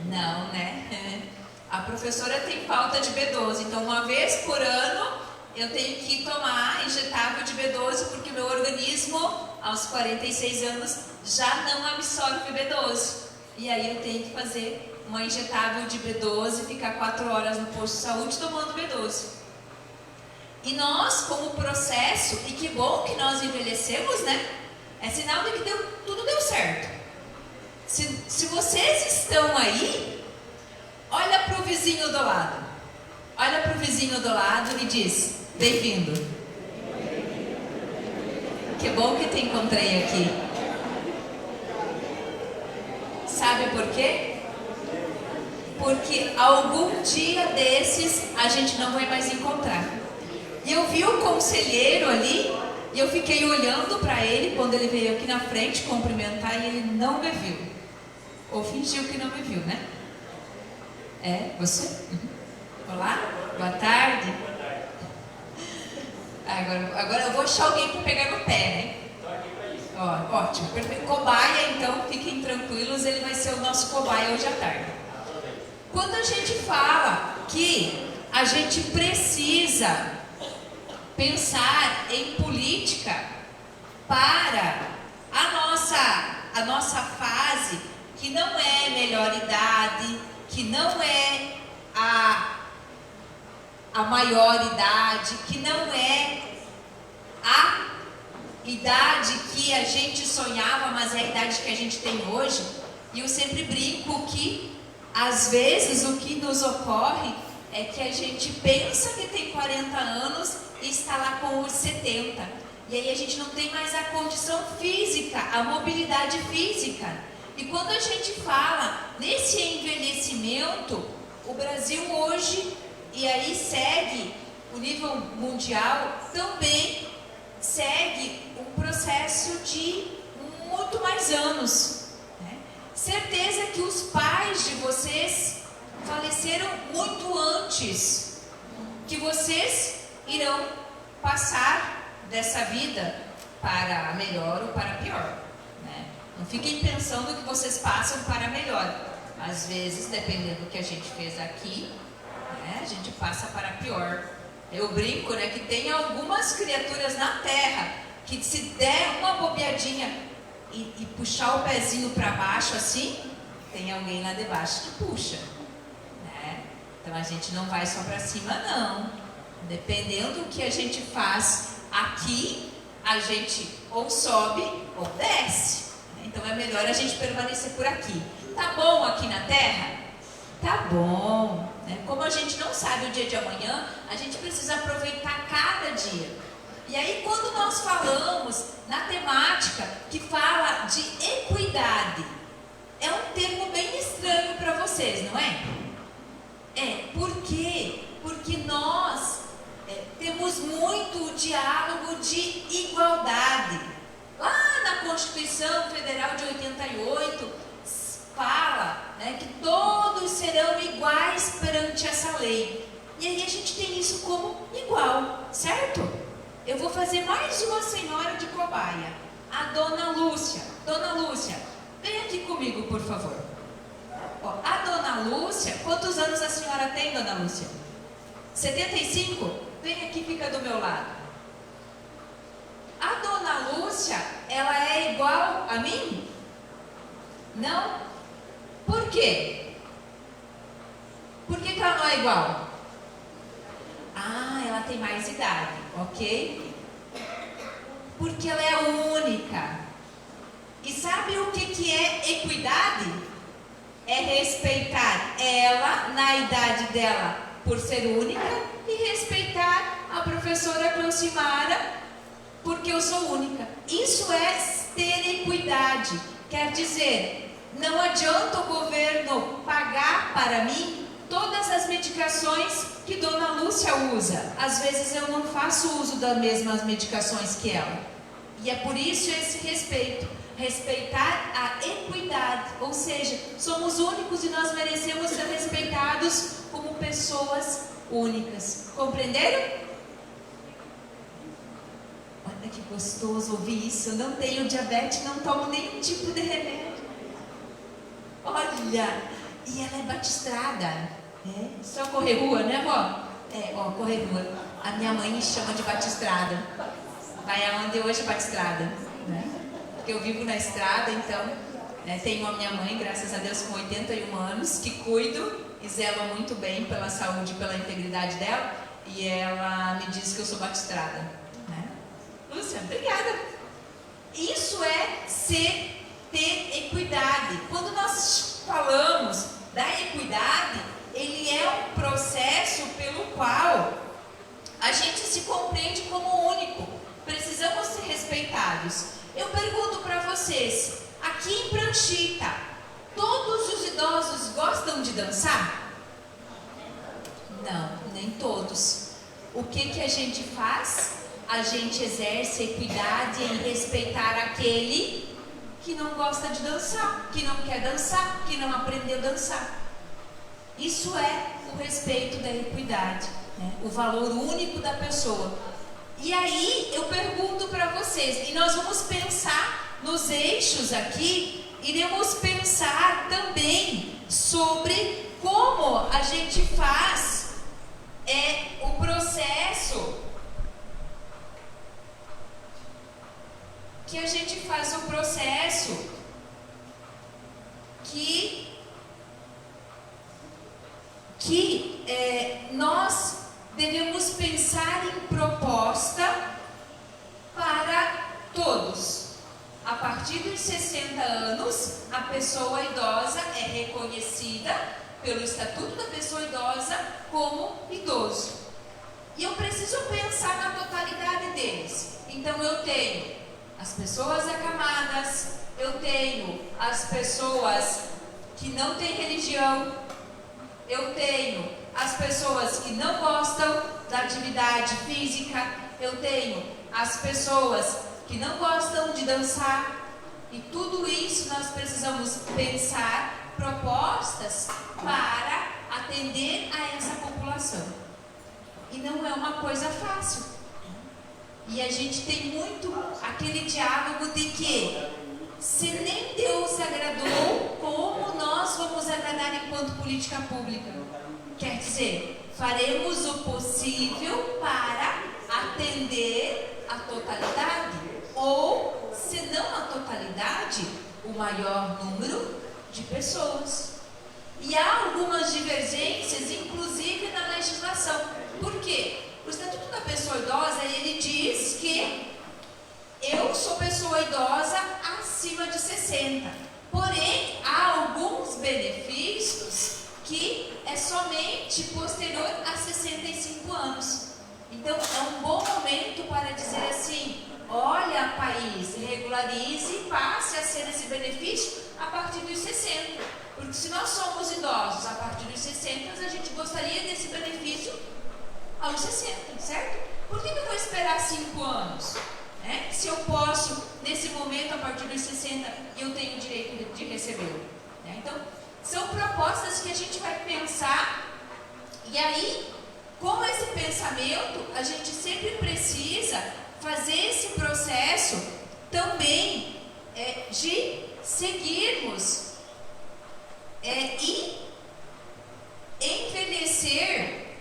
Não, né? A professora tem falta de B12, então uma vez por ano eu tenho que tomar injetável de B12, porque o meu organismo, aos 46 anos, já não absorve B12. E aí eu tenho que fazer uma injetável de B12, ficar 4 horas no posto de saúde tomando B12. E nós, como processo, e que bom que nós envelhecemos, né? É sinal de que tudo deu certo. Se vocês estão aí, olha para o vizinho do lado. Olha para o vizinho do lado e diz, bem-vindo. Que bom que te encontrei aqui. Sabe por quê? Porque algum dia desses a gente não vai mais encontrar. E eu vi o conselheiro ali, e eu fiquei olhando para ele quando ele veio aqui na frente cumprimentar e ele não me viu. Ou fingiu que não me viu, né? É, você? Olá, boa tarde. Agora eu vou achar alguém para pegar no pé, né? Ó, ótimo, perfeito. Cobaia, então, fiquem tranquilos, ele vai ser o nosso cobaia hoje à tarde. Quando a gente fala que a gente precisa pensar em política para a nossa fase, que não é melhor idade, que não é a maior idade, que não é a idade que a gente sonhava, mas é a idade que a gente tem hoje. E eu sempre brinco que, às vezes, o que nos ocorre é que a gente pensa que tem 40 anos e está lá com os 70. E aí a gente não tem mais a condição física, a mobilidade física. E quando a gente fala nesse envelhecimento, o Brasil hoje, e aí segue o nível mundial, também segue um processo de muito mais anos, né? Certeza que os pais de vocês faleceram muito antes que vocês irão passar dessa vida para melhor ou para pior, né? Não fiquem pensando que vocês passam para melhor. Às vezes, dependendo do que a gente fez aqui, né, a gente passa para pior. Eu brinco, né, que tem algumas criaturas na Terra que, se der uma bobeadinha e puxar o pezinho para baixo assim, tem alguém lá debaixo que puxa, né? Então a gente não vai só para cima, não. Dependendo do que a gente faz aqui, a gente ou sobe ou desce. Então é melhor a gente permanecer por aqui. Tá bom aqui na Terra? Tá bom, né? Como a gente não sabe o dia de amanhã, a gente precisa aproveitar cada dia. E aí, quando nós falamos na temática que fala de equidade, é um termo bem estranho para vocês, não é? Por quê? Porque nós temos muito o diálogo de igualdade. Lá na Constituição Federal de 88, fala, né, que todos serão iguais perante essa lei. E aí a gente tem isso como igual, certo? Eu vou fazer mais uma senhora de cobaia, a Dona Lúcia. Dona Lúcia, vem aqui comigo, por favor. Ó, a Dona Lúcia, quantos anos a senhora tem, Dona Lúcia? 75? Vem aqui, fica do meu lado. A Dona Lúcia, ela é igual a mim? Não? Por quê? Por que ela não é igual? Ah, ela tem mais idade. ok? Porque ela é única. E sabe o que é equidade? É respeitar ela na idade dela por ser única e respeitar a professora Cleucimara porque eu sou única. Isso é ter equidade. Quer dizer, não adianta o governo pagar para mim todas as medicações que Dona Lúcia usa. Às vezes eu não faço uso das mesmas medicações que ela. E é por isso esse respeito. Respeitar a equidade. Ou seja, somos únicos e nós merecemos ser respeitados como pessoas únicas. Compreenderam? Olha que gostoso ouvir isso. Eu não tenho diabetes, não tomo nenhum tipo de remédio. Olha, e ela é batistrada. É? Só correr rua, né, vó? É, ó, correr rua. A minha mãe me chama de batistrada. Vai aonde hoje é batistrada, né? Porque eu vivo na estrada, então tenho a minha mãe, graças a Deus, com 81 anos, que cuido e zelo muito bem pela saúde e pela integridade dela. E ela me diz que eu sou batistrada, né? Lúcia, obrigada. Isso é ter equidade. Quando nós falamos da equidade, ele é um processo pelo qual a gente se compreende como único. Precisamos ser respeitados. Eu pergunto para vocês, aqui em Pranchita, todos os idosos gostam de dançar? Não, nem todos. O que a gente faz? A gente exerce equidade em respeitar aquele que não gosta de dançar, que não quer dançar, que não aprendeu a dançar. Isso é o respeito da equidade, né? O valor único da pessoa. E aí eu pergunto para vocês, e nós vamos pensar nos eixos aqui, iremos pensar também sobre como a gente faz o processo, que nós devemos pensar em proposta para todos. A partir dos 60 anos, a pessoa idosa é reconhecida pelo Estatuto da Pessoa Idosa como idoso. E eu preciso pensar na totalidade deles. Então eu tenho as pessoas acamadas, eu tenho as pessoas que não têm religião, eu tenho as pessoas que não gostam da atividade física, eu tenho as pessoas que não gostam de dançar, e tudo isso nós precisamos pensar propostas para atender a essa população. E não é uma coisa fácil. E a gente tem muito aquele diálogo de que se nem Deus se agradou, como nós vamos agradar enquanto política pública? Quer dizer, faremos o possível para atender a totalidade, ou, se não a totalidade, o maior número de pessoas. E há algumas divergências, inclusive na legislação. Por quê? O Estatuto da Pessoa Idosa, ele diz que eu sou pessoa idosa acima de 60. Porém, há alguns benefícios que é somente posterior a 65 anos. Então, é um bom momento para dizer assim: olha, país, regularize e passe a ser esse benefício a partir dos 60. Porque se nós somos idosos a partir dos 60, a gente gostaria desse benefício aos 60, certo? Por que eu vou esperar 5 anos? Se eu posso, nesse momento, a partir dos 60, eu tenho o direito de recebê-lo. Então, são propostas que a gente vai pensar, e aí, com esse pensamento, a gente sempre precisa fazer esse processo também de seguirmos e envelhecer,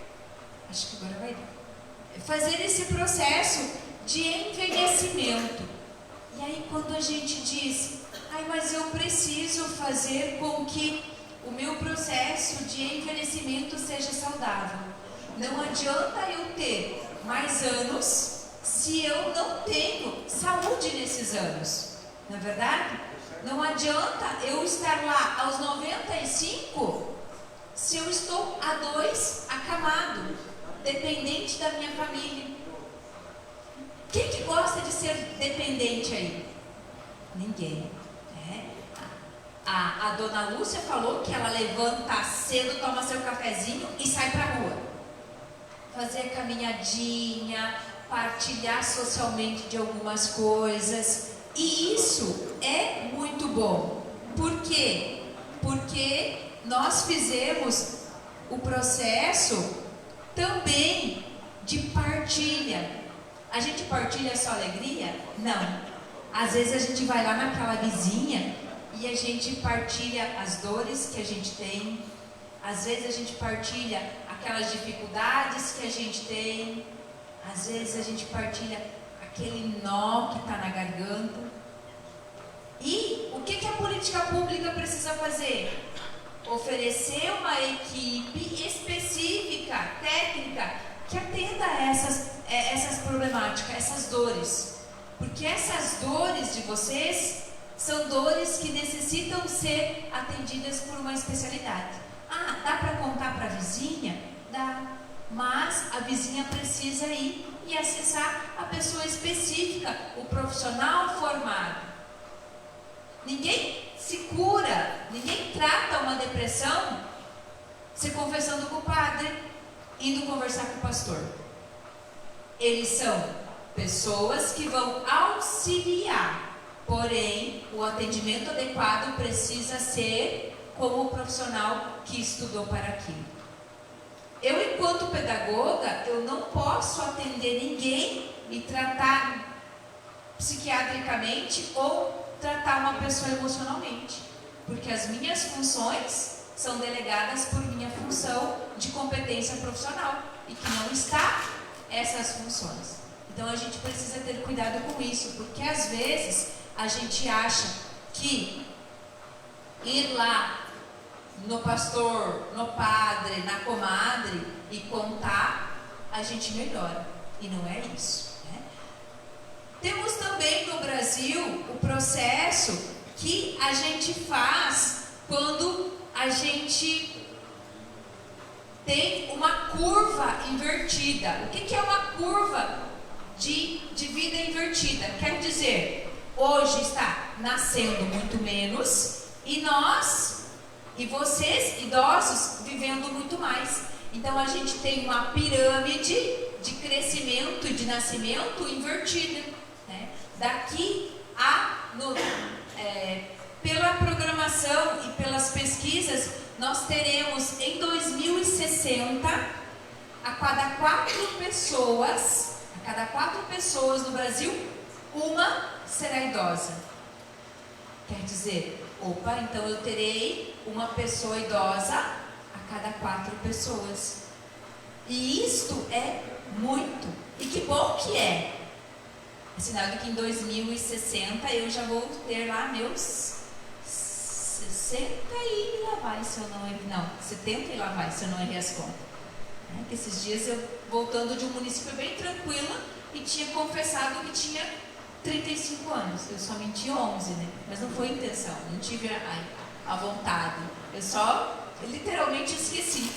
acho que agora vai dar, fazer esse processo de envelhecimento. E aí quando a gente diz, mas eu preciso fazer com que o meu processo de envelhecimento seja saudável. Não adianta eu ter mais anos se eu não tenho saúde nesses anos? Não é verdade? Não adianta eu estar lá aos 95 se eu estou a 2 acamado, dependente da minha família. Quem que gosta de ser dependente aí? Ninguém. A dona Lúcia falou que ela levanta cedo, toma seu cafezinho e sai pra rua. Fazer caminhadinha, partilhar socialmente de algumas coisas. E isso é muito bom. Por quê? Porque nós fizemos o processo também de partilha. A gente partilha só alegria? Não. Às vezes a gente vai lá naquela vizinha e a gente partilha as dores que a gente tem. Às vezes a gente partilha aquelas dificuldades que a gente tem. Às vezes a gente partilha aquele nó que está na garganta. E o que a política pública precisa fazer? Oferecer uma equipe específica, técnica, que atenda a essas problemáticas, essas dores. Porque essas dores de vocês são dores que necessitam ser atendidas por uma especialidade. Ah, dá para contar para a vizinha? Dá. Mas a vizinha precisa ir e acessar a pessoa específica, o profissional formado. Ninguém se cura, ninguém trata uma depressão se confessando com o padre, indo conversar com o pastor. Eles são pessoas que vão auxiliar, porém o atendimento adequado precisa ser como o profissional que estudou para aquilo. Eu, enquanto pedagoga, eu não posso atender ninguém e tratar psiquiatricamente ou tratar uma pessoa emocionalmente, porque as minhas funções são delegadas por minha função de competência profissional e que não está essas funções. Então a gente precisa ter cuidado com isso, porque às vezes a gente acha que ir lá no pastor, no padre, na comadre e contar, a gente melhora, e não é isso. Temos também no Brasil o processo que a gente faz quando a gente tem uma curva invertida. O que é uma curva de vida invertida? Quer dizer, hoje está nascendo muito menos e nós e vocês, idosos, vivendo muito mais. Então a gente tem uma pirâmide de crescimento e de nascimento invertida. Daqui pela programação e pelas pesquisas, nós teremos em 2060, a cada quatro pessoas no Brasil, uma será idosa. Quer dizer, então eu terei uma pessoa idosa a cada 4 pessoas. E isto é muito. E que bom que é. É sinal de que em 2060 eu já vou ter lá meus 60 e lá vai, se eu não errei. Não, 70 e lá vai, se eu não errei as contas. Que esses dias eu, voltando de um município bem tranquilo, e tinha confessado que tinha 35 anos. Eu só menti 11, né? Mas não foi intenção, não tive a vontade. Eu só literalmente esqueci.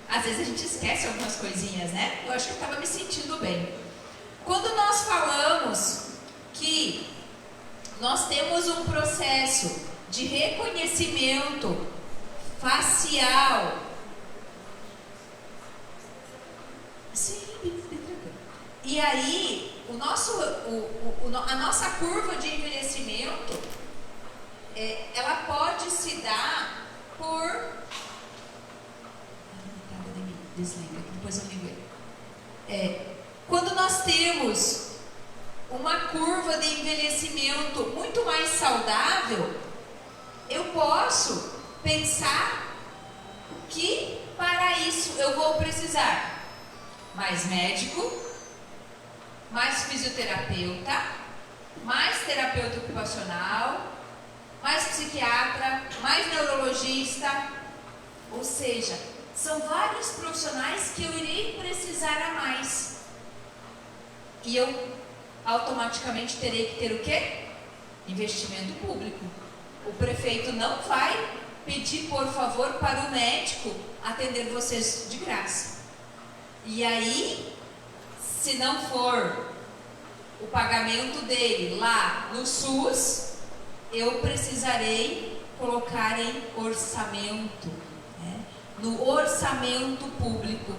Às vezes a gente esquece algumas coisinhas, né? Eu acho que eu estava me sentindo bem. Quando nós falamos que nós temos um processo de reconhecimento facial, sim, e aí a nossa curva de envelhecimento, ela pode se dar por... Desliga, depois eu ligo ele. Quando nós temos uma curva de envelhecimento muito mais saudável, eu posso pensar que para isso eu vou precisar mais médico, mais fisioterapeuta, mais terapeuta ocupacional, mais psiquiatra, mais neurologista, ou seja, são vários profissionais que eu irei precisar a mais. E eu automaticamente terei que ter o quê? Investimento público. O prefeito não vai pedir, por favor, para o médico atender vocês de graça. E aí, se não for o pagamento dele lá no SUS, eu precisarei colocar em orçamento, né? No orçamento público.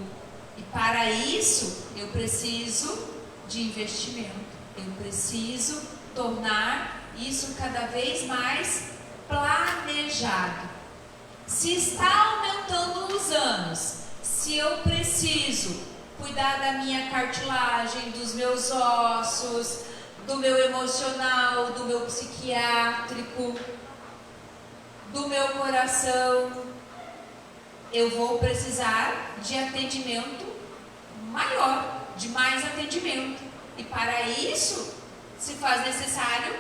E para isso, eu preciso de investimento. Eu preciso tornar isso cada vez mais planejado. Se está aumentando os anos, se eu preciso cuidar da minha cartilagem, dos meus ossos, do meu emocional, do meu psiquiátrico, do meu coração, eu vou precisar de atendimento maior, de mais atendimento. E para isso se faz necessário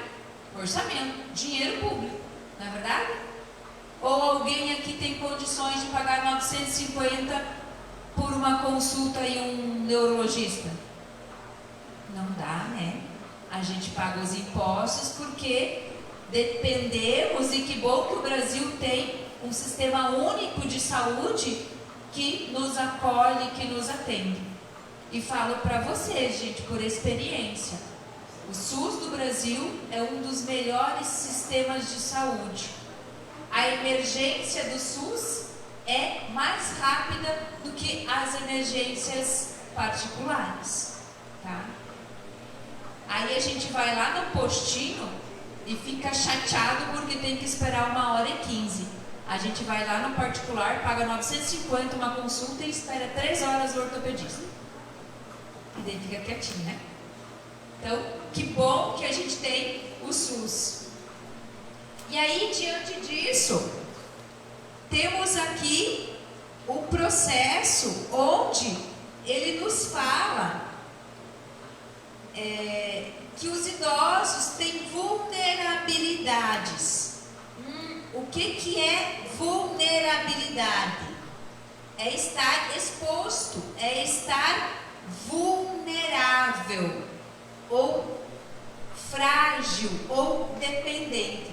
orçamento, dinheiro público, não é verdade? Ou alguém aqui tem condições de pagar 950 por uma consulta e um neurologista? Não dá, né? A gente paga os impostos porque dependemos, e que bom que o Brasil tem um sistema único de saúde que nos acolhe, que nos atende. E falo para vocês, gente, por experiência, o SUS do Brasil é um dos melhores sistemas de saúde. A emergência do SUS é mais rápida do que as emergências particulares, tá? Aí a gente vai lá no postinho e fica chateado porque tem que esperar 1h15. A gente vai lá no particular, paga 950 uma consulta e espera 3 horas o ortopedista. E daí fica quietinho, né? Então, que bom que a gente tem o SUS. E aí, diante disso, temos aqui o processo onde ele nos fala que os idosos têm vulnerabilidades. O que é vulnerabilidade? É estar exposto, é estar vulnerável, ou frágil, ou dependente.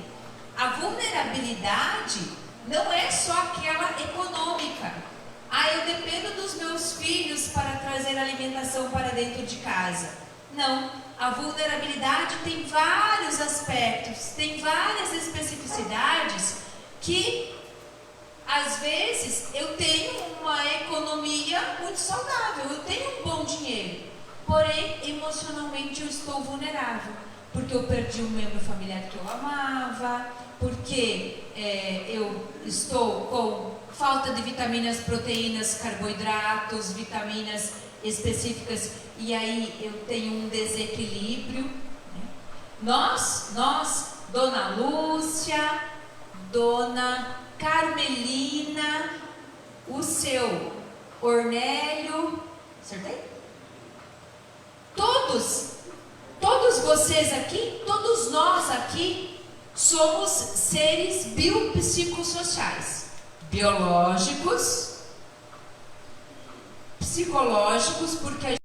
A vulnerabilidade não é só aquela econômica. Eu dependo dos meus filhos para trazer alimentação para dentro de casa. Não, a vulnerabilidade tem vários aspectos, tem várias especificidades que, às vezes, eu tenho uma economia muito saudável, eu tenho um bom dinheiro, porém, emocionalmente eu estou vulnerável, porque eu perdi um membro familiar que eu amava, porque eu estou com falta de vitaminas, proteínas, carboidratos, vitaminas específicas, e aí eu tenho um desequilíbrio, né? Nós, Dona Lúcia, Dona Carmelina, o seu Ornélio, acertei? Todos vocês aqui, todos nós aqui, somos seres biopsicossociais, biológicos, psicológicos, porque a gente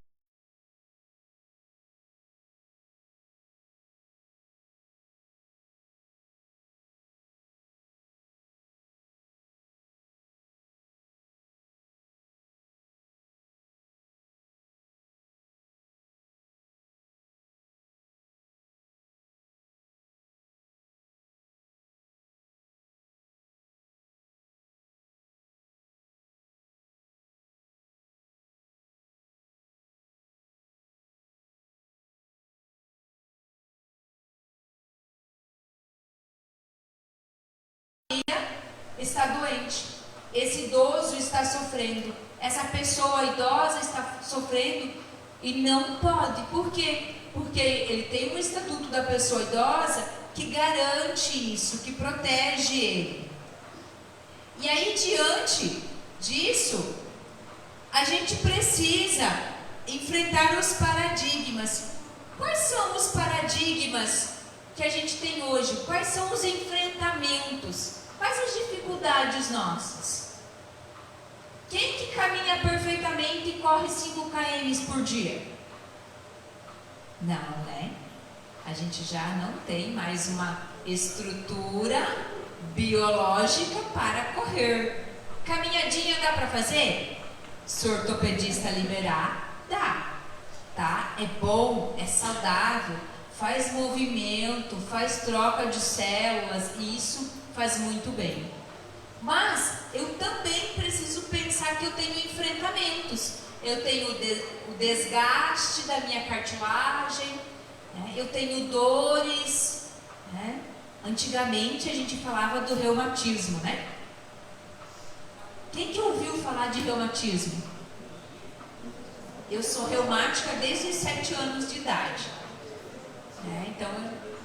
está doente, esse idoso está sofrendo, essa pessoa idosa está sofrendo e não pode. Por quê? Porque ele tem um estatuto da pessoa idosa que garante isso, que protege ele. E aí, diante disso, a gente precisa enfrentar os paradigmas. Quais são os paradigmas que a gente tem hoje? Quais são os enfrentamentos? Quais as dificuldades nossas? Quem que caminha perfeitamente e corre 5 km por dia? Não, né? A gente já não tem mais uma estrutura biológica para correr. Caminhadinha dá para fazer? Se o ortopedista liberar, dá, tá? É bom, é saudável, faz movimento, faz troca de células, e isso faz muito bem. Mas eu também preciso pensar que eu tenho enfrentamentos. Eu tenho o desgaste da minha cartilagem, né? Eu tenho dores, né? Antigamente a gente falava do reumatismo, né? Quem que ouviu falar de reumatismo? Eu sou reumática desde os 7 anos de idade. Então,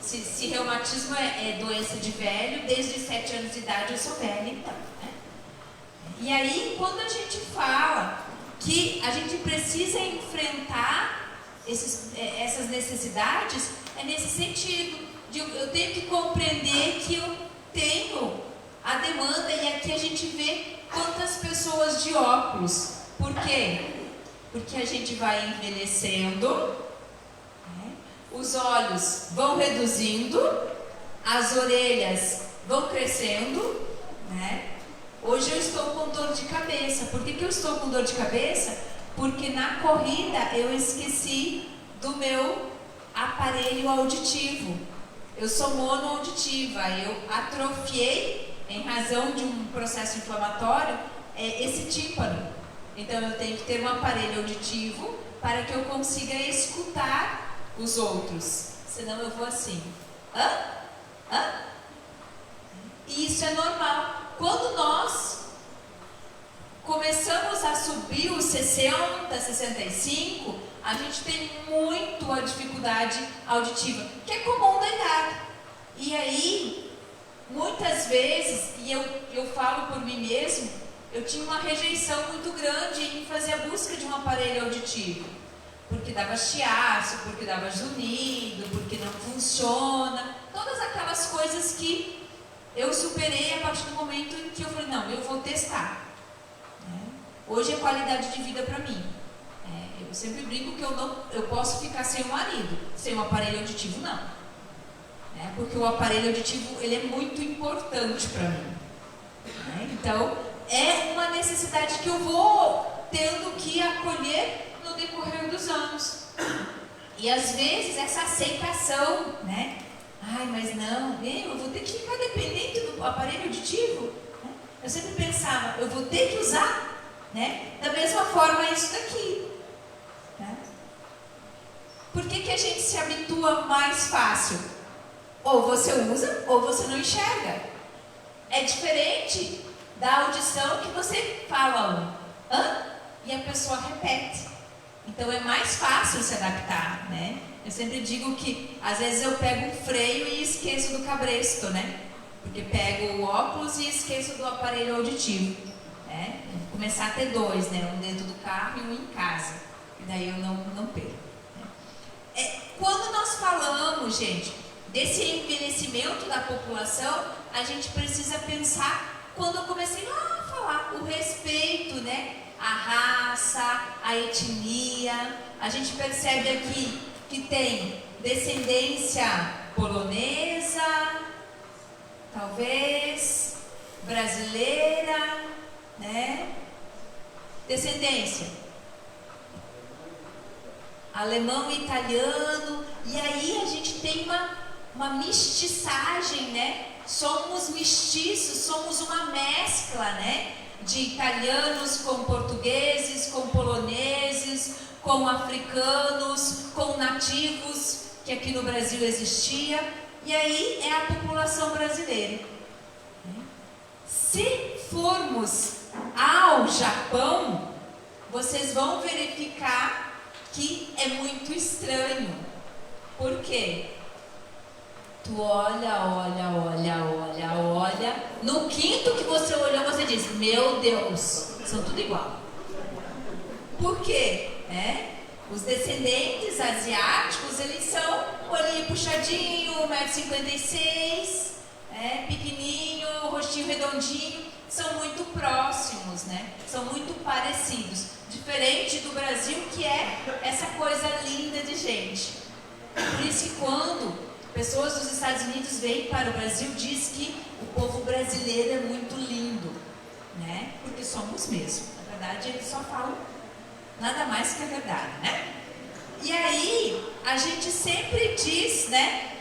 se reumatismo é doença de velho, desde os 7 anos de idade eu sou velha, então. Né? E aí, quando a gente fala que a gente precisa enfrentar essas necessidades, é nesse sentido. Eu tenho que compreender que eu tenho a demanda, e aqui a gente vê quantas pessoas de óculos. Por quê? Porque a gente vai envelhecendo, né? Os olhos vão reduzindo, as orelhas vão crescendo, né? Hoje eu estou com dor de cabeça. Por que eu estou com dor de cabeça? Porque na corrida eu esqueci do meu aparelho auditivo. Eu sou monoauditiva, eu atrofiei em razão de um processo inflamatório esse tímpano. Então eu tenho que ter um aparelho auditivo para que eu consiga escutar os outros. Senão eu vou assim. E isso é normal. Quando nós começamos a subir os 60, 65, a gente tem muito a dificuldade auditiva, que é comum da idade. E aí, muitas vezes, e eu falo por mim mesmo, eu tinha uma rejeição muito grande em fazer a busca de um aparelho auditivo. Porque dava chiaço, porque dava zunido, porque não funciona. Todas aquelas coisas que eu superei a partir do momento em que eu falei, não, eu vou testar. Hoje é qualidade de vida para mim. Eu sempre brinco que eu posso ficar sem o marido, sem o aparelho auditivo não. Porque o aparelho auditivo ele é muito importante para mim. Então, é uma necessidade que eu vou tendo que acolher no decorrer dos anos. E às vezes essa aceitação, né? Ai, mas não, eu vou ter que ficar dependente do aparelho auditivo? Eu sempre pensava, eu vou ter que usar, né? Da mesma forma isso daqui. Né? Por que a gente se habitua mais fácil? Ou você usa, ou você não enxerga. É diferente da audição que você fala e a pessoa repete. Então é mais fácil se adaptar, né? Eu sempre digo que às vezes eu pego um freio e esqueço do cabresto, né? Porque pego o óculos e esqueço do aparelho auditivo, né? Vou começar a ter 2, né? Um dentro do carro e um em casa. E daí eu não perco. Né? Quando nós falamos, gente, desse envelhecimento da população, a gente precisa pensar, quando eu comecei a falar, o respeito, né? A raça, a etnia. A gente percebe aqui que tem descendência polonesa, talvez brasileira, né? Descendência alemão e italiano, e aí a gente tem uma mestiçagem, né? Somos mestiços, somos uma mescla, né? De italianos com portugueses, com poloneses, com africanos, com nativos, que aqui no Brasil existia, e aí é a população brasileira. Se formos ao Japão, vocês vão verificar que é muito estranho. Por quê? Tu olha, no quinto que você olhou, você diz, meu Deus, são tudo igual. Por quê? Os descendentes asiáticos, eles são olhinho puxadinho, 1,56 m, pequenininho, rostinho redondinho, são muito próximos, né? São muito parecidos. Diferente do Brasil, que é essa coisa linda de gente. Por isso que quando pessoas dos Estados Unidos vêm para o Brasil, diz que o povo brasileiro é muito lindo, né? Porque somos mesmo. Na verdade, eles só falam nada mais que a verdade, né? E aí, a gente sempre diz, né,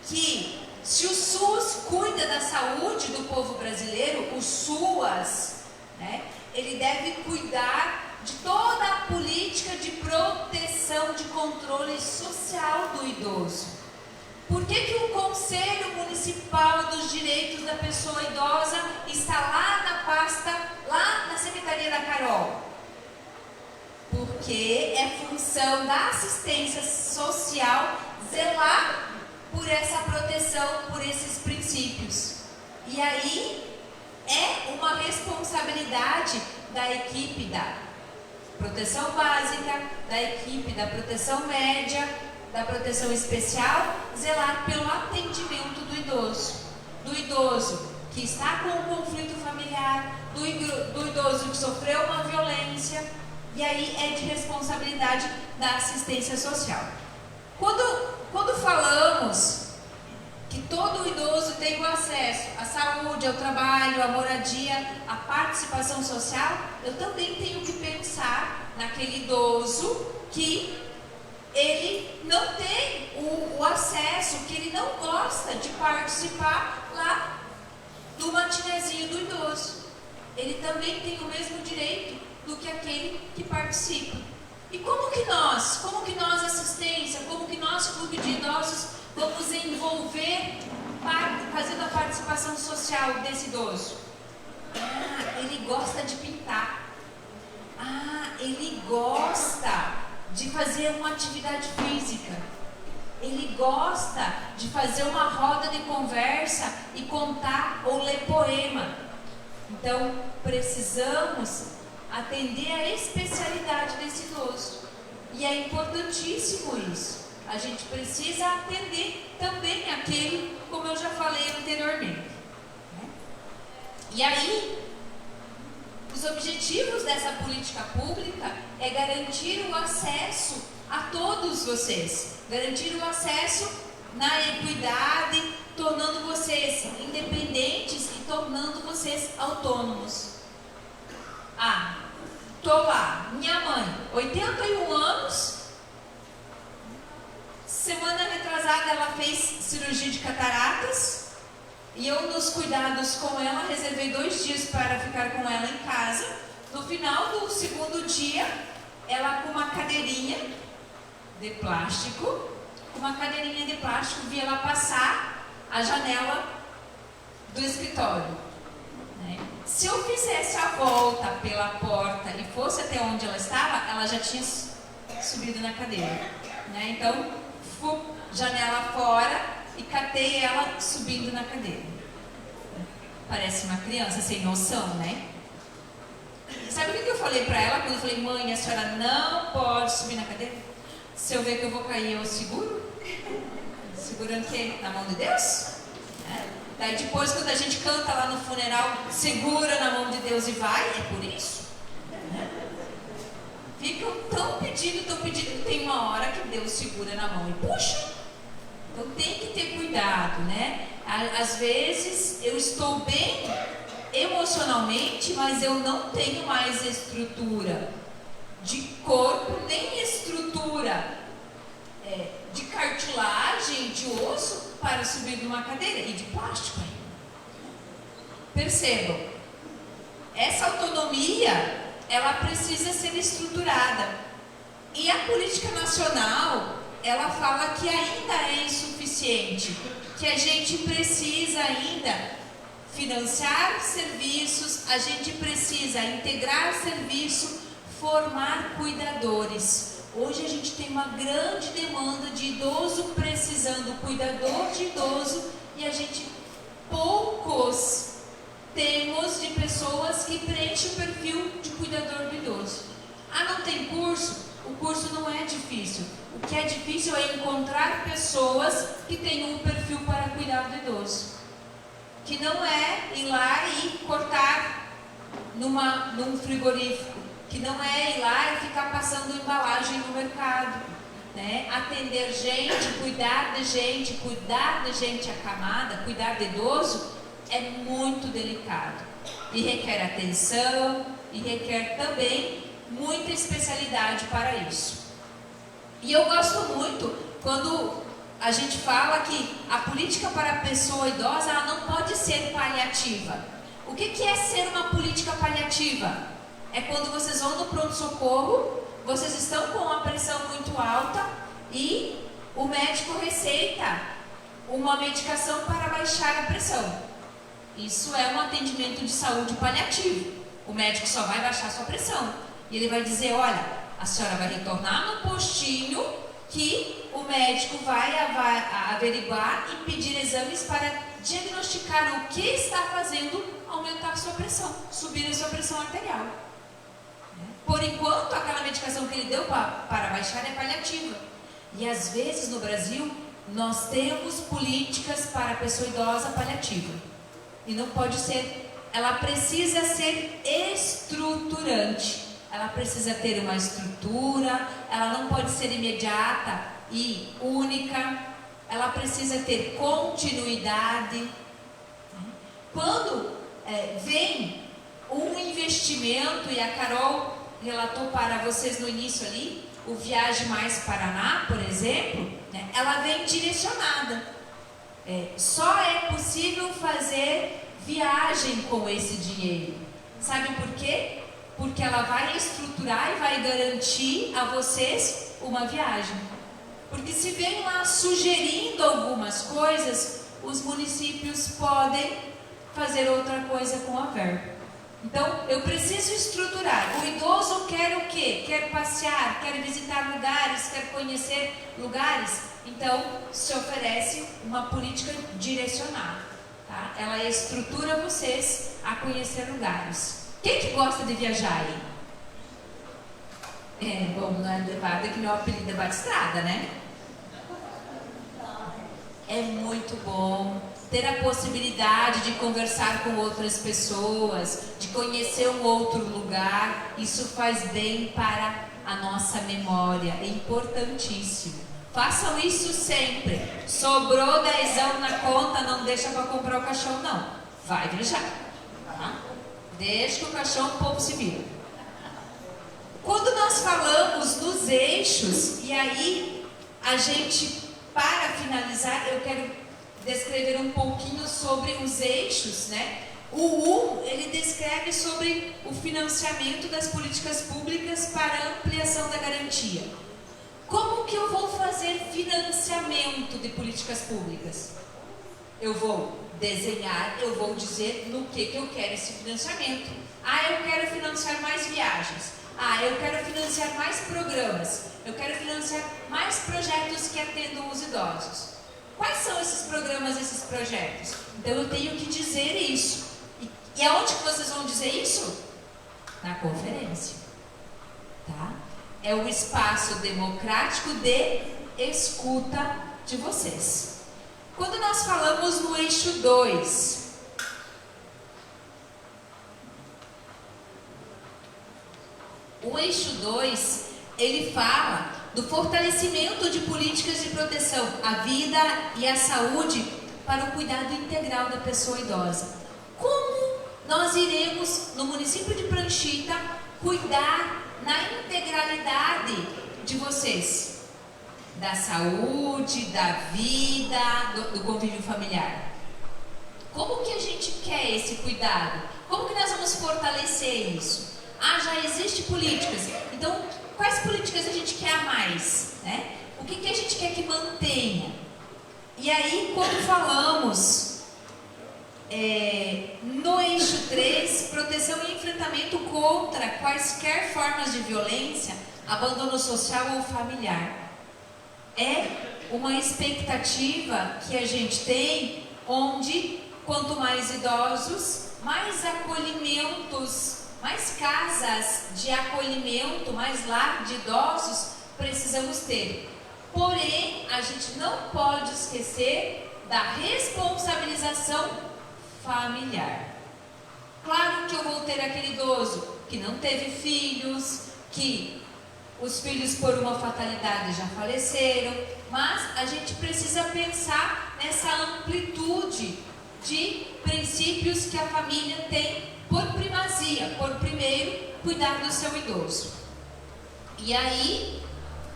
que se o SUS cuida da saúde do povo brasileiro, o SUAS, né, ele deve cuidar de toda a política de proteção, de controle social do idoso. Por que o Conselho Municipal dos Direitos da Pessoa Idosa está lá na pasta, lá na Secretaria da Carol? Porque é função da assistência social zelar por essa proteção, por esses princípios. E aí é uma responsabilidade da equipe da proteção básica, da equipe da proteção média, da proteção especial, zelar pelo atendimento do idoso que está com um conflito familiar, do idoso que sofreu uma violência, e aí é de responsabilidade da assistência social. Quando falamos que todo idoso tem o acesso à saúde, ao trabalho, à moradia, à participação social, eu também tenho que pensar naquele idoso que ele não tem o acesso, que ele não gosta de participar lá do matinezinho do idoso. Ele também tem o mesmo direito do que aquele que participa. E como que nós assistência, como que nós, clube de idosos, vamos envolver, fazendo a participação social desse idoso? Ele gosta de pintar. Ele gosta de fazer uma atividade física. Ele gosta de fazer uma roda de conversa e contar ou ler poema. Então, precisamos atender a especialidade desse idoso. E é importantíssimo isso. A gente precisa atender também aquele, como eu já falei anteriormente. E aí, os objetivos dessa política pública é garantir o acesso a todos vocês, garantir o acesso na equidade, tornando vocês independentes e tornando vocês autônomos. Tô lá, minha mãe, 81 anos, semana retrasada ela fez cirurgia de cataratas, e eu nos cuidados com ela, reservei 2 dias para ficar com ela em casa. No final do segundo dia, ela com uma cadeirinha de plástico, vi ela passar a janela do escritório. Se eu fizesse a volta pela porta e fosse até onde ela estava, ela já tinha subido na cadeira. Então, fui janela fora e catei ela subindo na cadeira. Parece uma criança sem noção, né? Sabe o que eu falei pra ela quando eu falei: mãe, a senhora não pode subir na cadeira? Se eu ver que eu vou cair, eu seguro? Segurando o quê? Na mão de Deus? Daí depois, quando a gente canta lá no funeral, segura na mão de Deus e vai, é por isso? Ficam tão pedindo, que tem uma hora que Deus segura na mão e puxa. Então tem que ter cuidado, né? Às vezes eu estou bem emocionalmente, mas eu não tenho mais estrutura de corpo, nem estrutura de cartilagem, de osso, para subir numa cadeira, e de plástico ainda. Percebam, essa autonomia, ela precisa ser estruturada. E a política nacional, ela fala que ainda é insuficiente, que a gente precisa ainda financiar serviços, a gente precisa integrar serviço, formar cuidadores. Hoje a gente tem uma grande demanda de idoso precisando, cuidador de idoso, e a gente poucos temos de pessoas que preenchem o perfil de cuidador do idoso. Não tem curso? O curso não é difícil. O que é difícil é encontrar pessoas que tenham um perfil para cuidar do idoso. Que não é ir lá e cortar num frigorífico. Que não é ir lá e ficar passando embalagem no mercado. né, atender gente, cuidar de gente acamada, cuidar de idoso, é muito delicado. E requer atenção, e requer também muita especialidade para isso. E eu gosto muito quando a gente fala que a política para a pessoa idosa, ela não pode ser paliativa. O que é ser uma política paliativa? É quando vocês vão no pronto-socorro, vocês estão com uma pressão muito alta e o médico receita uma medicação para baixar a pressão. Isso é um atendimento de saúde paliativo. O médico só vai baixar a sua pressão e ele vai dizer, olha, a senhora vai retornar no postinho que o médico vai averiguar e pedir exames para diagnosticar o que está fazendo aumentar a sua pressão, subir a sua pressão arterial. Por enquanto, aquela medicação que ele deu para baixar é paliativa. E às vezes no Brasil, nós temos políticas para a pessoa idosa paliativa. E não pode ser, ela precisa ser estruturante. Ela precisa ter uma estrutura, ela não pode ser imediata e única, ela precisa ter continuidade. Quando vem um investimento, e a Carol relatou para vocês no início ali, o Viaje Mais Paraná, por exemplo, né, ela vem direcionada. Só é possível fazer viagem com esse dinheiro. Sabe por quê? Porque ela vai estruturar e vai garantir a vocês uma viagem. Porque se vem lá sugerindo algumas coisas, os municípios podem fazer outra coisa com a verba. Então, eu preciso estruturar. O idoso quer o quê? Quer passear, quer visitar lugares, quer conhecer lugares. Então, se oferece uma política direcionada. Tá? Ela estrutura vocês a conhecer lugares. Quem que gosta de viajar aí? Bom, não é levada que meu apelido é Batistrada, né? É muito bom ter a possibilidade de conversar com outras pessoas, de conhecer um outro lugar. Isso faz bem para a nossa memória, é importantíssimo. Façam isso sempre. Sobrou 10 na conta, não deixa para comprar o caixão, não. Vai viajar. Tá? Deixa que o caixão o povo se vira. Quando nós falamos nos eixos, e aí a gente, para finalizar, eu quero descrever um pouquinho sobre os eixos, né? O ele descreve sobre o financiamento das políticas públicas para a ampliação da garantia. Como que eu vou fazer financiamento de políticas públicas? Eu vou desenhar, eu vou dizer no que eu quero esse financiamento. Eu quero financiar mais viagens. Eu quero financiar mais programas. Eu quero financiar mais projetos que atendam os idosos. Quais são esses programas, esses projetos? Então eu tenho que dizer isso. E aonde que vocês vão dizer isso? Na conferência. Tá? É o espaço democrático de escuta de vocês. Quando nós falamos no eixo 2, o eixo 2, ele fala do fortalecimento de políticas de proteção à vida e à saúde para o cuidado integral da pessoa idosa. Como nós iremos, no município de Pranchita, cuidar na integralidade de vocês? Da saúde, da vida, do convívio familiar. Como que a gente quer esse cuidado? Como que nós vamos fortalecer isso? Já existe políticas. Então, quais políticas a gente quer a mais? Né? O que a gente quer que mantenha? E aí, quando falamos no eixo 3, proteção e enfrentamento contra quaisquer formas de violência, abandono social ou familiar. É uma expectativa que a gente tem, onde quanto mais idosos, mais acolhimentos, mais casas de acolhimento, mais lar de idosos precisamos ter. Porém, a gente não pode esquecer da responsabilização familiar. Claro que eu vou ter aquele idoso que não teve filhos, que os filhos por uma fatalidade já faleceram, mas a gente precisa pensar nessa amplitude de princípios que a família tem por primazia, por primeiro, cuidar do seu idoso. E aí,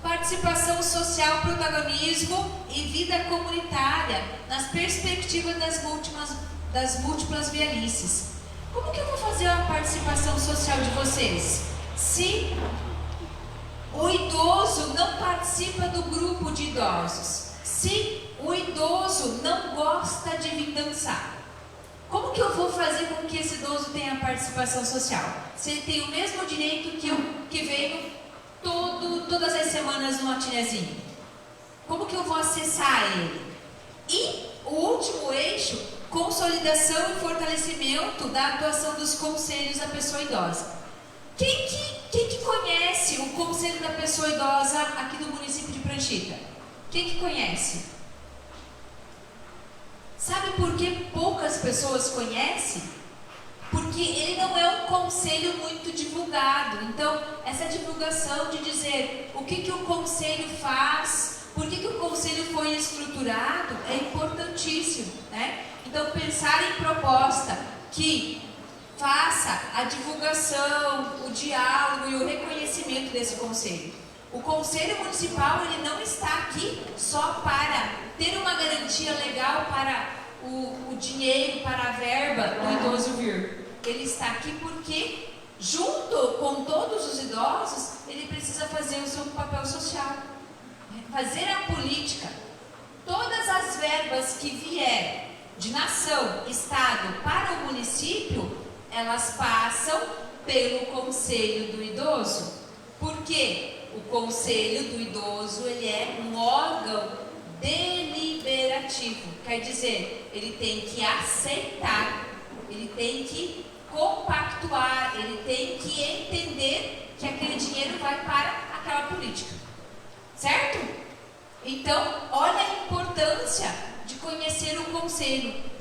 participação social, protagonismo e vida comunitária nas perspectivas das múltiplas velhices. Como que eu vou fazer a participação social de vocês? Se o idoso não participa do grupo de idosos, se o idoso não gosta de vir dançar, como que eu vou fazer com que esse idoso tenha participação social? Se ele tem o mesmo direito que eu, que venho todas as semanas no matinezinho, como que eu vou acessar ele? E o último eixo, consolidação e fortalecimento da atuação dos conselhos da pessoa idosa. Quem que conhece o Conselho da Pessoa Idosa aqui do município de Pranchita? Quem que conhece? Sabe por que poucas pessoas conhecem? Porque ele não é um conselho muito divulgado. Então, essa divulgação de dizer o que o conselho faz, por que o conselho foi estruturado, é importantíssimo, né? Então, pensar em proposta que faça a divulgação, o diálogo e o reconhecimento desse conselho. O conselho municipal, ele não está aqui só para ter uma garantia legal para o dinheiro, para a verba do idoso vir. Ele está aqui porque, junto com todos os idosos, ele precisa fazer o seu papel social, fazer a política. Todas as verbas que vierem de nação, estado para o município, elas passam pelo Conselho do Idoso. Por quê? O Conselho do Idoso, ele é um órgão deliberativo. Quer dizer, ele tem que aceitar, ele tem que compactuar, ele tem que entender que aquele dinheiro vai para aquela política. Certo? Então, olha a importância de conhecer o Conselho.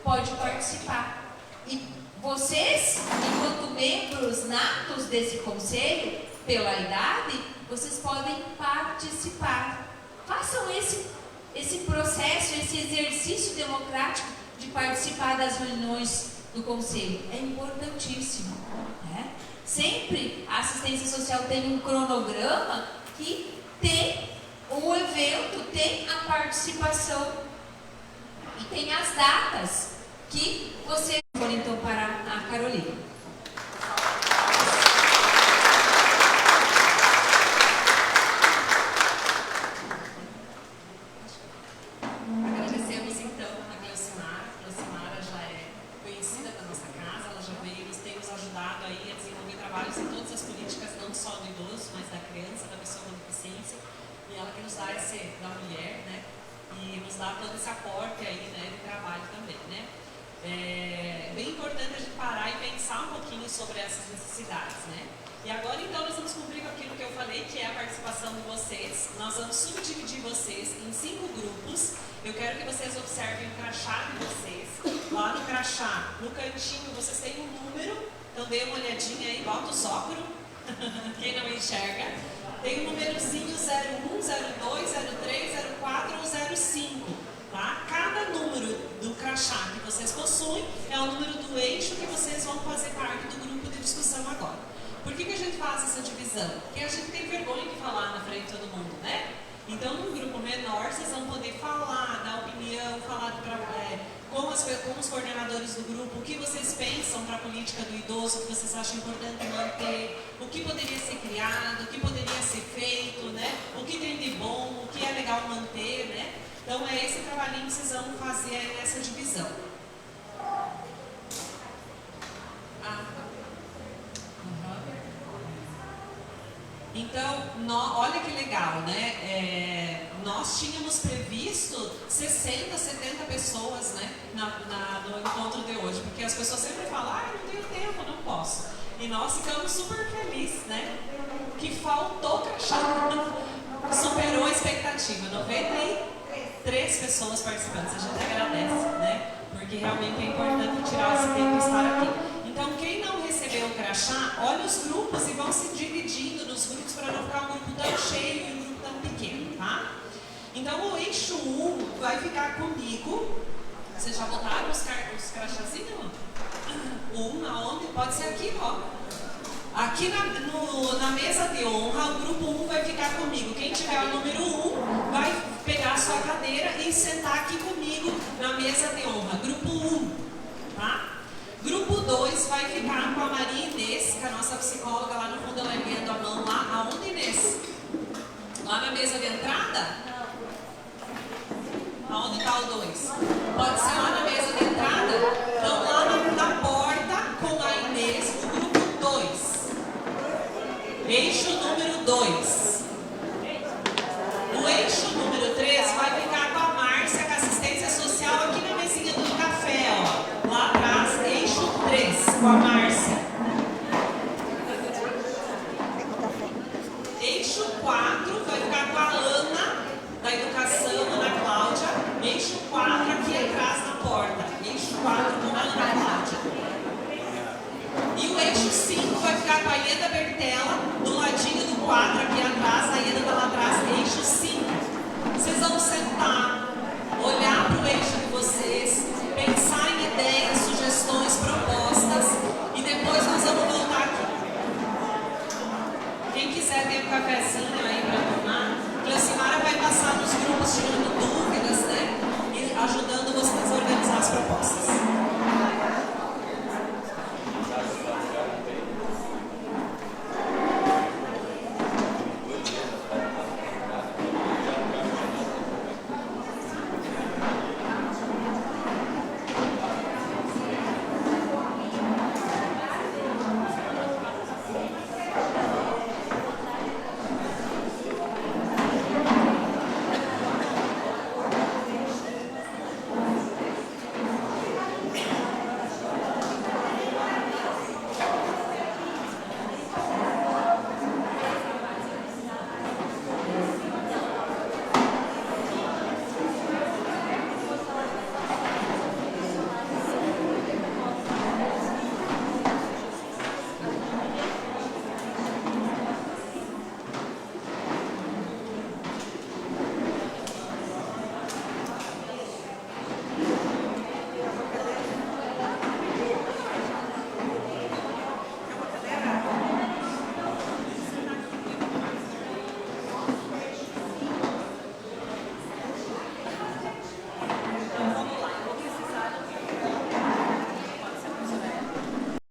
Pode participar. E vocês, enquanto membros natos desse conselho, pela idade, vocês podem participar. Façam esse processo, esse exercício democrático de participar das reuniões do conselho. É importantíssimo, né? Sempre a assistência social tem um cronograma que tem o evento, tem a participação e tem as datas que você for então para a Carolina. Agradecemos então a Gleucimara. Gleucimara já é conhecida da nossa casa, ela já veio tem nos ajudado aí a desenvolver trabalhos em todas as políticas, não só do idoso, mas da criança, da pessoa com deficiência. E ela que nos dá da mulher, né? E nos dá todo esse aporte aí, né, de trabalho também, né? É bem importante a gente parar e pensar um pouquinho sobre essas necessidades, né? E agora, então, nós vamos cumprir com aquilo que eu falei, que é a participação de vocês. Nós vamos subdividir vocês em 5 grupos. Eu quero que vocês observem o crachá de vocês. Lá no crachá, no cantinho, vocês têm um número. Então, dê uma olhadinha aí, bota o sócoro. Quem não enxerga. Tem um númerozinho 01, 02, 03, 04 ou 05. Tá? Cada número do crachá que vocês possuem é o número do eixo que vocês vão fazer parte do grupo de discussão agora. Por que a gente faz essa divisão? Porque a gente tem vergonha de falar na frente de todo mundo, né? Então, num grupo menor, vocês vão poder falar, dar opinião, falar com os coordenadores do grupo, o que vocês pensam para a política do idoso, o que vocês acham importante manter, o que poderia ser criado, o que poderia ser feito, né? O que tem de bom, o que é legal manter, né? Então, é esse trabalhinho que vocês vão fazer nessa divisão. Então, olha que legal, né? Nós tínhamos previsto 60, 70 pessoas, né, no encontro de hoje, porque as pessoas sempre falam, não tenho tempo, não posso. E nós ficamos super felizes, né? Que faltou crachá, superou a expectativa, 93. 3 pessoas participantes. A gente agradece, né? Porque realmente é importante tirar esse tempo e estar aqui. Então, quem não recebeu o crachá, olha os grupos e vão se dividindo nos grupos para não ficar um grupo tão cheio e um grupo tão pequeno, tá? Então, o eixo 1 vai ficar comigo. Vocês já botaram os crachazinhos? O 1 aonde? Pode ser aqui, ó. Aqui na mesa de honra, o grupo 1 vai ficar comigo. Quem tiver o número 1 vai pegar a sua cadeira e sentar aqui comigo na mesa de honra. Grupo 1, tá? Grupo 2 vai ficar com a Maria Inês, que é a nossa psicóloga lá no fundo, ela erguendo a mão lá. Aonde, Inês? Lá na mesa de entrada? Aonde está o 2? Pode ser lá na mesa de entrada? Então, lá na porta com a Inês, o grupo 2. Eixo número 2. O eixo número 3 vai ficar com a Márcia, com a assistência social, aqui na mesinha do café, ó. Lá atrás, eixo 3, com a Márcia. Eixo 4 vai ficar com a Ana, da educação, Ana Cláudia. Eixo 4 aqui atrás na porta. Eixo 4 com a Ana Cláudia. E o eixo 5 vai ficar com a Ieda Bertella, do ladinho do 4 aqui atrás. A Ieda está lá atrás, eixo 5. Vocês vão sentar, olhar para o eixo de vocês, pensar em ideias, sugestões, propostas, e depois nós vamos voltar aqui. Quem quiser ter um cafezinho aí para tomar, Cleocimara vai passar nos grupos de